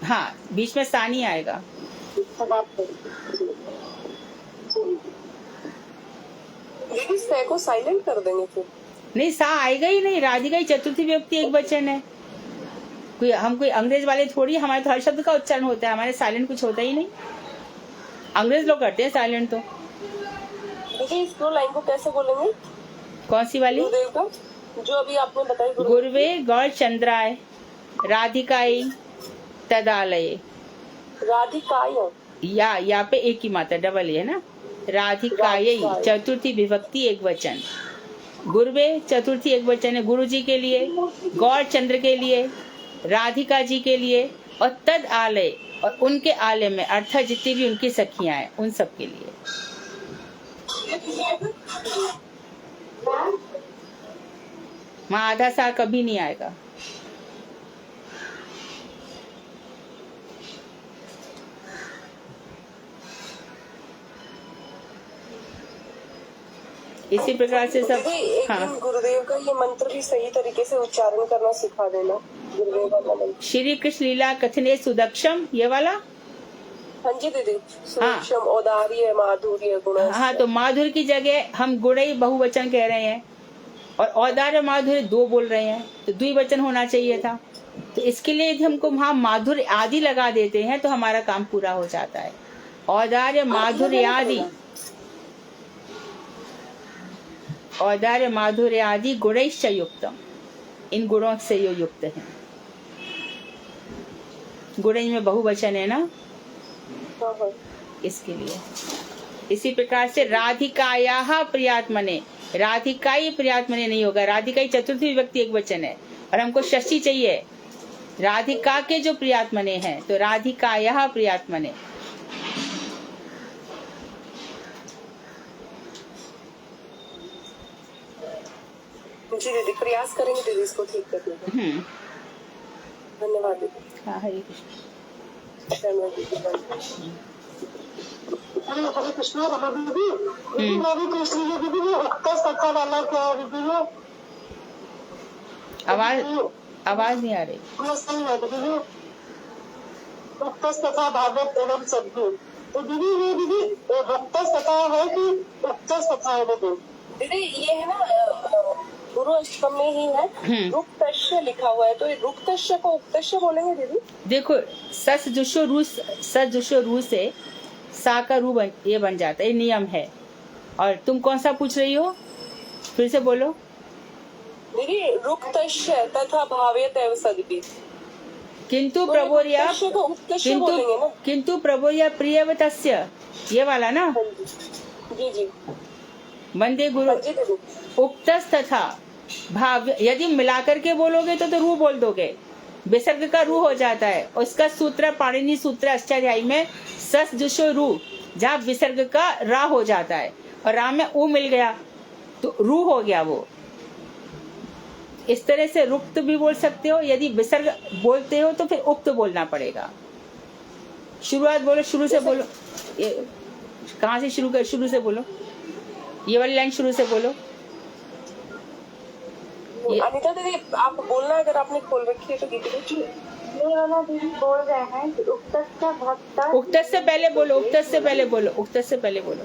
हाँ, बीच में सा नहीं आएगा। दीदी स को साइलेंट कर देंगे फिर? नहीं, सा आएगा ही नहीं। राधिका चतुर्थी विभक्ति एक वचन है, हम कोई अंग्रेज वाले थोड़ी, हमारे तो हर शब्द का उच्चारण होता है, हमारे साइलेंट कुछ होता ही नहीं। अंग्रेज लोग करते हैं साइलेंट। तो देखिए इस दो लाइन को कैसे बोलेंगे? कौन सी वाली? गुरुदेव का जो अभी आपने बताई, गुरुवे गौर चंद्राय राधिकाई तदालय। राधिकाय, या पे एक ही मात्रा, डबल है ना। राधिकाय चतुर्थी विभक्ति एक वचन। गुरुवे चतुर्थी एक वचन है गुरु जी के लिए, गौर चंद्र के लिए, राधिका जी के लिए, और तद आलय और उनके आलय में अर्थात जितनी भी उनकी सखियां हैं उन सब के लिए। वहाँ आधा सा कभी नहीं आएगा। इसी प्रकार से सब। एक हाँ, दिन गुरुदेव का ये मंत्र भी सही तरीके से उच्चारण करना सिखा देना, गुरुदेव का मंत्र। श्री कृष्ण लीला कथने सुदक्षम, ये वाला। हाँ जी दीदी, सूक्ष्म औदार्य माधुर्य गुण। हाँ, तो माधुर्य की जगह हम गुणई बहुवचन कह रहे हैं और औदार्य माधुर्य दो बोल रहे हैं, तो द्विवचन होना चाहिए था। तो इसके लिए यदि हमको वहाँ माधुर्य आदि लगा देते हैं तो हमारा काम पूरा हो जाता है। औदार्य माधुर्य आदि, औदार्य माधुर्य आदि गुणैश्च युक्तम, इन गुणों से यो युक्त है। गुणई में बहुवचन है ना, इसके लिए। इसी प्रकार से राधिकायाः प्रियात्मने, राधिकाई प्रियात्मने नहीं होगा, राधिकाई चतुर्थी विभक्ति एक वचन है और हमको षष्ठी चाहिए। राधिका के जो प्रियात्मने हैं तो राधिकायाः प्रियात्मने। जी दीदी, प्रयास करेंगे दीदी इसको ठीक करने का। धन्यवाद दीदी। हाँ, हरे कृष्ण। धन्यवाद दीदी। हरे कृष्णा। दीदी मैं भी पूछ रही हूँ दीदी, वो उत्कर्ष कथा वाला क्या है दीदी? आवाज नहीं आ रही। वो सही है दीदी, उत्कर्ष कथा भागवत एवं सद्गुण। तो दीदी ये दीदी उत्कर्ष कथा है कि उत्कर्ष कथा है दीदी? दीदी ये है ना, गुरु अष्टकम में ही है, रुक्तश्य लिखा हुआ है, तो ये रुक्तश्य को उक्तश्य बोलेंगे दीदी? देखो सस जुशो रू से सा का रू ये बन जाता है, ये नियम है। और तुम कौन सा पूछ रही हो, फिर से बोलो। दीदी रुक्तश्य तथा भाव्यत एव सद्भिः, किंतु प्रभोर्या, रुक्तश्य को उक्तश्य बोलेंगे ना? किंतु प्रभोर्या प्रियवतस्य, ये वाला ना। जी जी, वंदे गुरु जी दीदी। उक्तस तथा भाव्य, यदि मिलाकर के बोलोगे तो रू बोल दोगे, विसर्ग का रू हो जाता है। उसका सूत्र पाणिनि सूत्र अष्टाध्यायी में सस जुशो रू, जहाँ विसर्ग का रा हो जाता है और रा में ऊ मिल गया तो रू हो गया वो। इस तरह से रुक्त भी बोल सकते हो, यदि विसर्ग बोलते हो तो फिर उक्त बोलना पड़ेगा। शुरुआत बोलो, शुरू से बोलो। कहाँ से शुरू कर, शुरू से बोलो, ये वाली लाइन शुरू से बोलो। अनिता दीदी आप बोलना, अगर आपने खोल रखी है तो दीदी ये वाला दीदी बोल रहे हैं कि उक्तस्य भक्ता, उक्तस से पहले बोलो, उक्तस से पहले बोलो, उक्तस से पहले बोलो।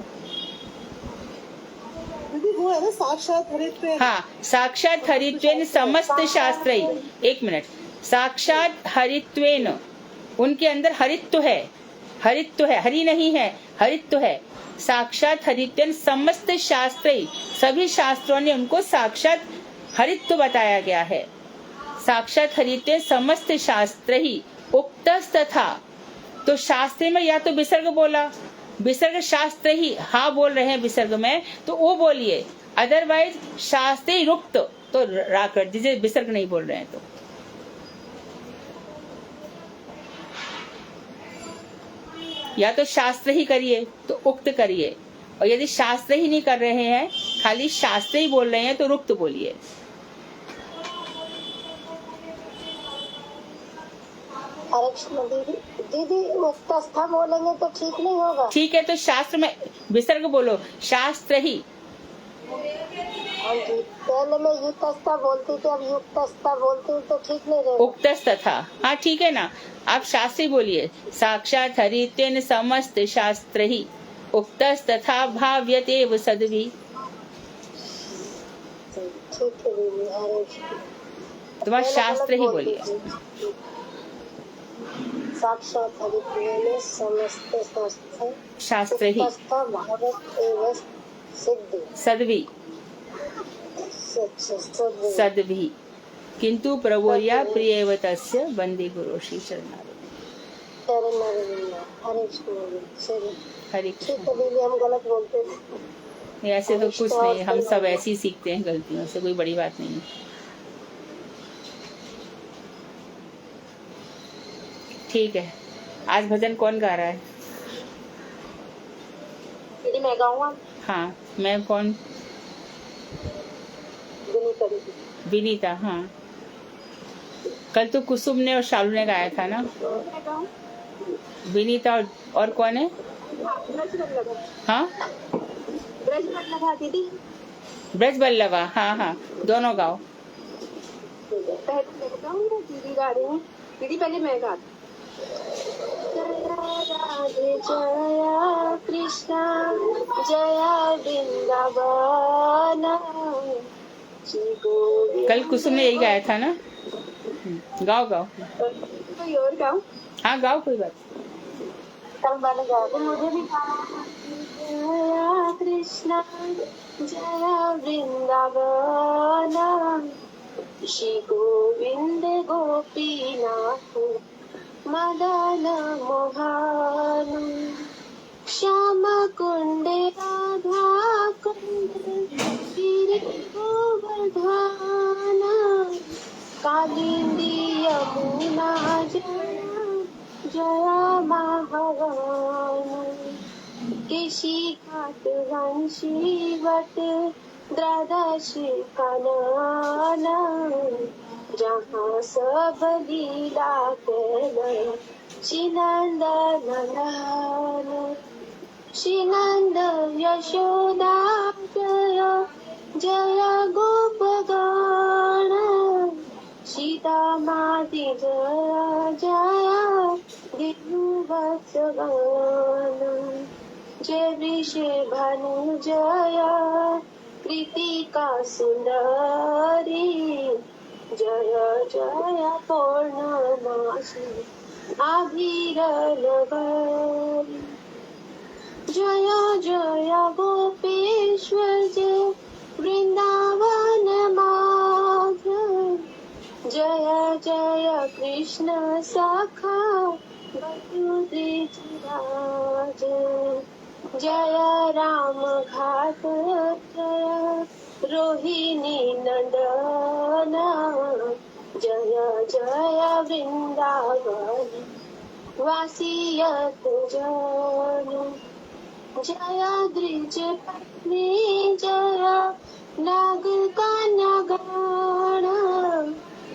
दीदी वो है ना साक्षात हरित्व। हाँ, साक्षात हरित्वेन समस्त शास्त्रई, एक मिनट, साक्षात हरित्वेन, उनके अंदर हरित्व है, हरित्व है, हरि नहीं है, हरित्व है। साक्षात हरित्वेन समस्त शास्त्रई, सभी शास्त्रों ने उनको साक्षात हरित्व बताया गया है। साक्षात हरित्वेन समस्त शास्त्र ही उक्तस तथा, तो शास्त्र में या तो विसर्ग बोला, विसर्ग शास्त्र ही हा बोल रहे हैं विसर्ग में तो वो बोलिए, अदरवाइज शास्त्री रुक्त तो रा कर दीजिए, विसर्ग नहीं बोल रहे हैं तो। या तो शास्त्र ही करिए तो उक्त करिए, और यदि शास्त्र ही नहीं कर रहे हैं, खाली शास्त्र ही बोल रहे हैं तो रुक्त बोलिए। दीदी उक्तस्था बोलेंगे तो ठीक नहीं होगा? ठीक है, तो शास्त्र में विसर्ग बोलो, शास्त्र ही। हाँ जी, पहले मैं युक्तस्था बोलती थी, अब युक्तस्था बोलती हूँ तो ठीक नहीं रहेगा? उक्तस तथा, हाँ ठीक है ना, आप शास्त्री बोलिए। साक्षात हरित्वेन समस्त शास्त्र ही उक्तस तथा भाव्यतेव सद्भिः। ठीक है दीदी, हरे कृष्ण। तुम्हारा शास्त्र ही बोलिए। साक्षात हरिप्रिय समस्त शास्त्र शास्त्र ही भारत एवं सिद्धि सदवी सदवी किंतु प्रभोर्या प्रियव तस्य वंदे गुरु श्री चरणारविंद। हरे कृष्ण। कभी भी हम गलत बोलते थे, नहीं, ऐसे तो कुछ नहीं, हम सब ऐसे ही सीखते हैं गलतियों से, कोई बड़ी बात नहीं है। ठीक है, आज भजन कौन गा रहा है? दीदी मैं गाऊंगा। हाँ, मैं कौन? विनीता दीदी। विनीता। हाँ, कल तो कुसुम ने और शालू ने गाया था ना। मैं गाऊं? विनीता और कौन है? हाँ, ब्रज लगा दीदी। ब्रज बल्लभा। हाँ हाँ, दोनों गाओ। पहले मैं गाऊंगा, दीदी गा रही हूँ। दीदी पहले मैं गा। राधे जया कृष्णा जया वृंदावन श्री गोविंद। कल कुसुम ने यही गाया था ना। गाओ गाओ। कोई और गाऊं? हाँ गाओ, कोई बात। कल मैंने गाया तो मुझे भी गाना। जया कृष्णा जया वृंदावन श्री गोविंद गोपीनाथ मदन मोहन श्याम कुंड राधा कुंड गिरि गोवर्धन कालिंदी यमुना जया जया महावन केशी घाट वंशी वट द्वादशी कानन जहाँ सब लीला केल श्री नंद नंदन श्री नंद यशोदा जय जय गोपगण सीता माती जय जय दिव्यवत्सगण जय वृषभानु जय कृतिका सुंदरी जय जय पौर्णमासी आभीर नगरी जय जय गोपेश्वर जय वृंदावन माधव जय जय कृष्ण सखा बटुद्रिजराज जय राम घाट जय रोहिणी नंदन जय जय वृंदावन वासियत जन जय द्रिज पत्नी जय नाग कन्यागण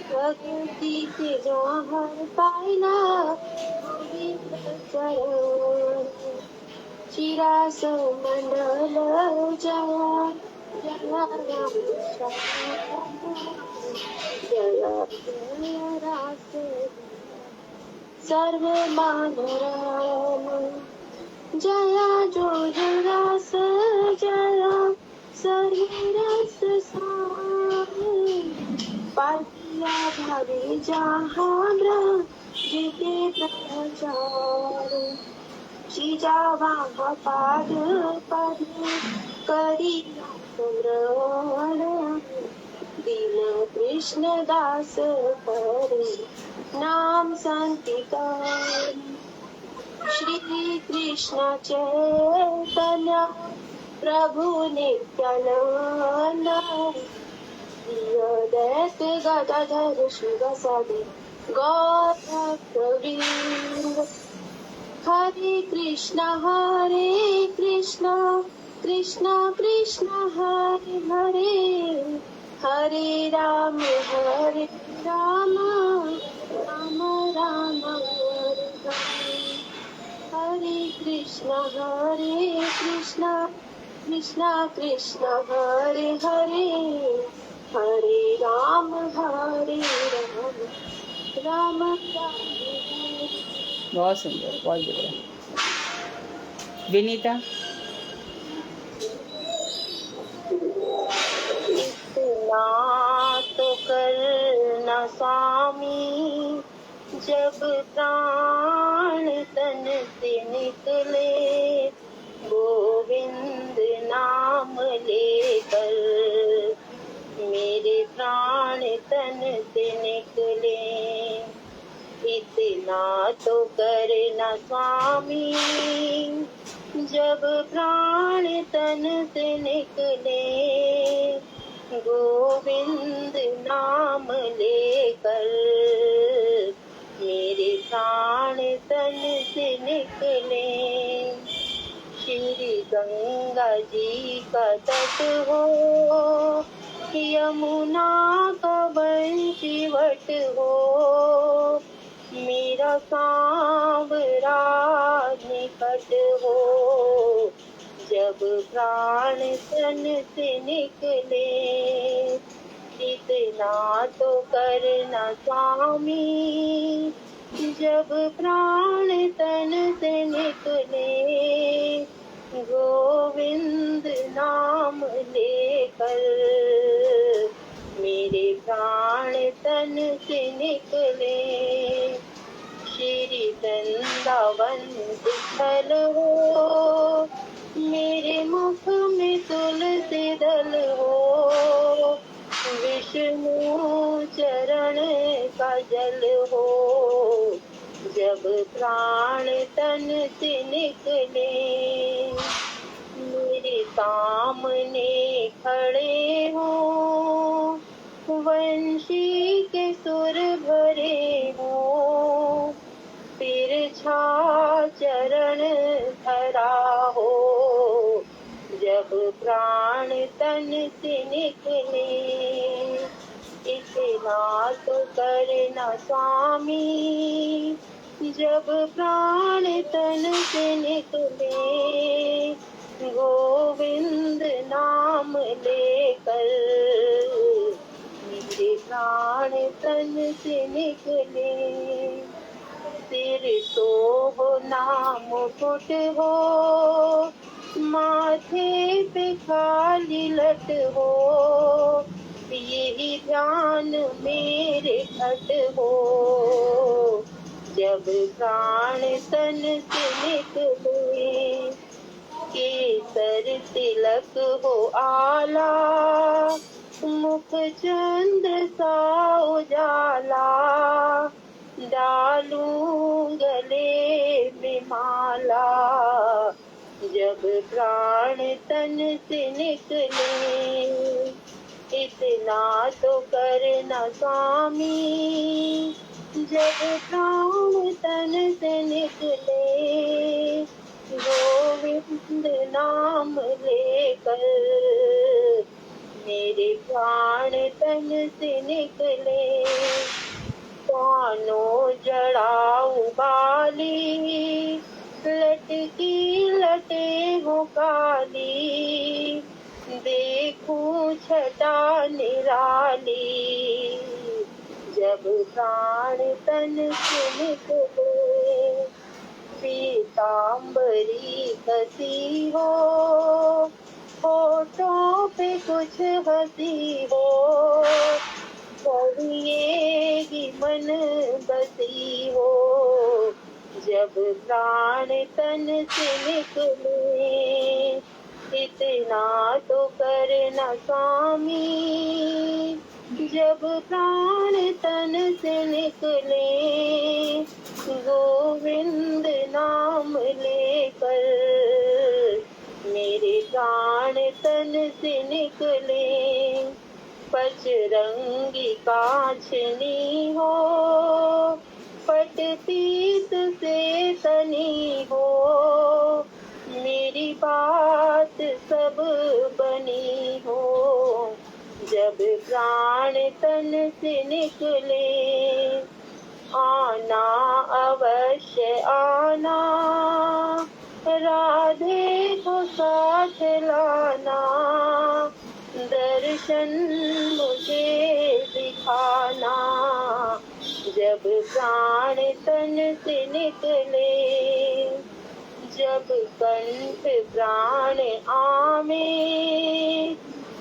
प्रगति के जहाँ पाइला गोविंद चरण चिरास मंडल जय जय राम जय जय रास सर्व मानराम जया जो रस जया सर्व रस पातिया भरे जहाँ जिते प्रचार शीजा वहाँ पाद पद करी स्मरण दीन कृष्ण दास हरे नाम संतिकारी श्री कृष्ण चैतन्य प्रभु नित्यानंद दैत गदाधर शिवसादि गौरवृंद हरे कृष्ण कृष्ण कृष्ण हरे हरे हरे राम राम राम राम हरे हरे हरे कृष्ण कृष्ण कृष्ण हरे हरे हरे राम राम राम बहुत सुंदर, बहुत बढ़िया। विनीता। इतना तो करना जब प्राण तन से निकले गोविंद नाम लेकर, मेरे प्राण तन से निकले। इतना तो करना स्वामी, जब प्राण तन से निकले गोविंद नाम लेकर, मेरे प्राण तन से निकले। श्री गंगा जी का तट हो, यमुना का बंशीवट हो, मेरा सांवरा निकट हो, जब प्राण तन से निकले। इतना तो करना स्वामी, जब प्राण तन से निकले गोविंद नाम लेकर, मेरे प्राण तन से निकले। श्री वृंदावन स्थल हो, मेरे मुख में तुलसी दल हो, विष्णु चरण का जल हो, जब प्राण तन से निकले। मेरे सामने खड़े हो, वंशी के सुर भरे हो, तिरछा चरण धरा हो, जब प्राण तन से निकले। इतना तो करना स्वामी, जब प्राण तन से निकले गोविंद नाम लेकर, मेरे प्राण तन से निकले। सिर तो हो नाम मुकुट हो, माथे पे खाली लट हो, यही ध्यान मेरे घट हो, जब प्राण तन से निकले। केसर तिलक हो आला, मुख चंद्र सा उजाला, डालूं गले में माला, जब प्राण तन से निकले। इतना तो करना स्वामी, जब प्राण तन से निकले गोविंद नाम लेकर, मेरे प्राण तन से निकले। कानों जड़ाऊ बाली, लटकी लटे हो काली, देखूं छटा निराली, जब प्राण तन से निकले। पीतांबरी कसी हो, होठों पे कुछ हंसी हो, कहिएगी मन बसी हो, जब प्राण तन से निकले। इतना तो करना स्वामी, जब प्राण तन से निकले गोविंद नाम लेकर, मेरे प्राण तन से निकले। पचरंगी कांचनी हो, पटतीत से तनी हो, मेरी बात सब बनी हो, जब प्राण तन से निकले। आना अवश्य आना, राधे को साथ लाना, दर्शन मुझे दिखाना, जब प्राण तन से निकले। जब कंठ प्राण आवे,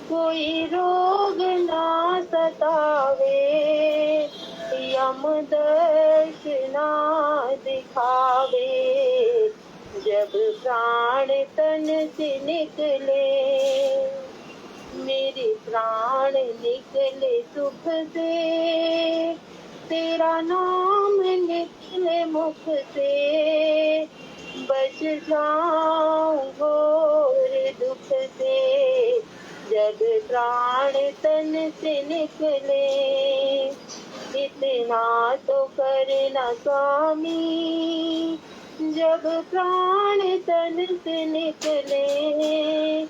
कोई रोग ना सतावे, राम दर्शना दिखावे, जब प्राण तन से निकले, मेरे प्राण निकले सुख से, तेरा नाम निकले मुख से, बच जाऊं घोर दुख से, जब प्राण तन से निकले। इतना तो करना स्वामी, जब प्राण तन से निकले,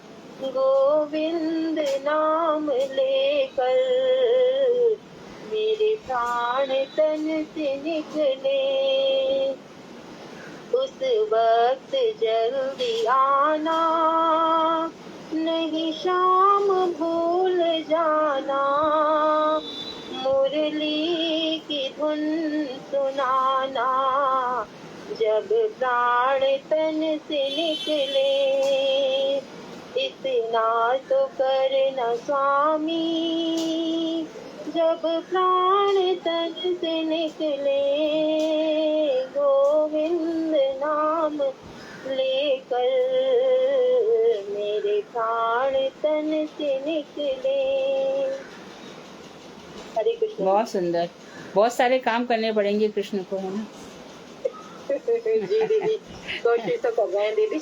गोविंद नाम लेकर, मेरे प्राण तन से निकले। उस वक्त जल्दी आना, नहीं शाम भूल जाना, मुरली की धुन सुनाना, जब प्राण तन से निकले। इतना तो करना स्वामी, जब प्राण तन से निकले, गोविंद नाम लेकर, मेरे प्राण तन से निकले। हरे कृष्ण। बहुत सुंदर। बहुत सारे काम करने पड़ेंगे कृष्ण को, है ना? जी दीदी, कोशिश तो कर रहे हैं दीदी।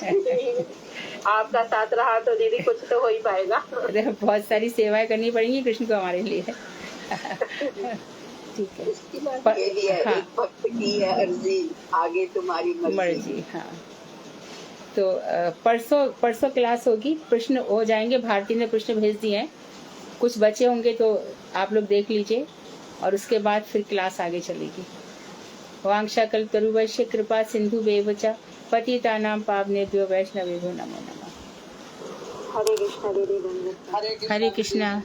आपका साथ रहा तो दीदी कुछ तो हो ही पाएगा। अरे बहुत सारी सेवाएं करनी पड़ेंगी कृष्ण को हमारे लिए। ठीक है। इसकी बात ये भी है, हाँ। एक भक्त की है अर्जी, आगे तुम्हारी मर्जी। हाँ, तो परसों क्लास होगी, प्रश्न हो जाएंगे। भारती ने प्रश्न भेज दिए हैं, कुछ बचे होंगे तो आप लोग देख लीजिए, और उसके बाद फिर क्लास आगे चलेगी। वांछा कल्पतरुभ्यश्च कृपा सिंधुभ्येव च पतितानां पावनेभ्यो वैष्णवेभ्यो नमो नमः। हरे कृष्ण दीदी। हरे कृष्णा।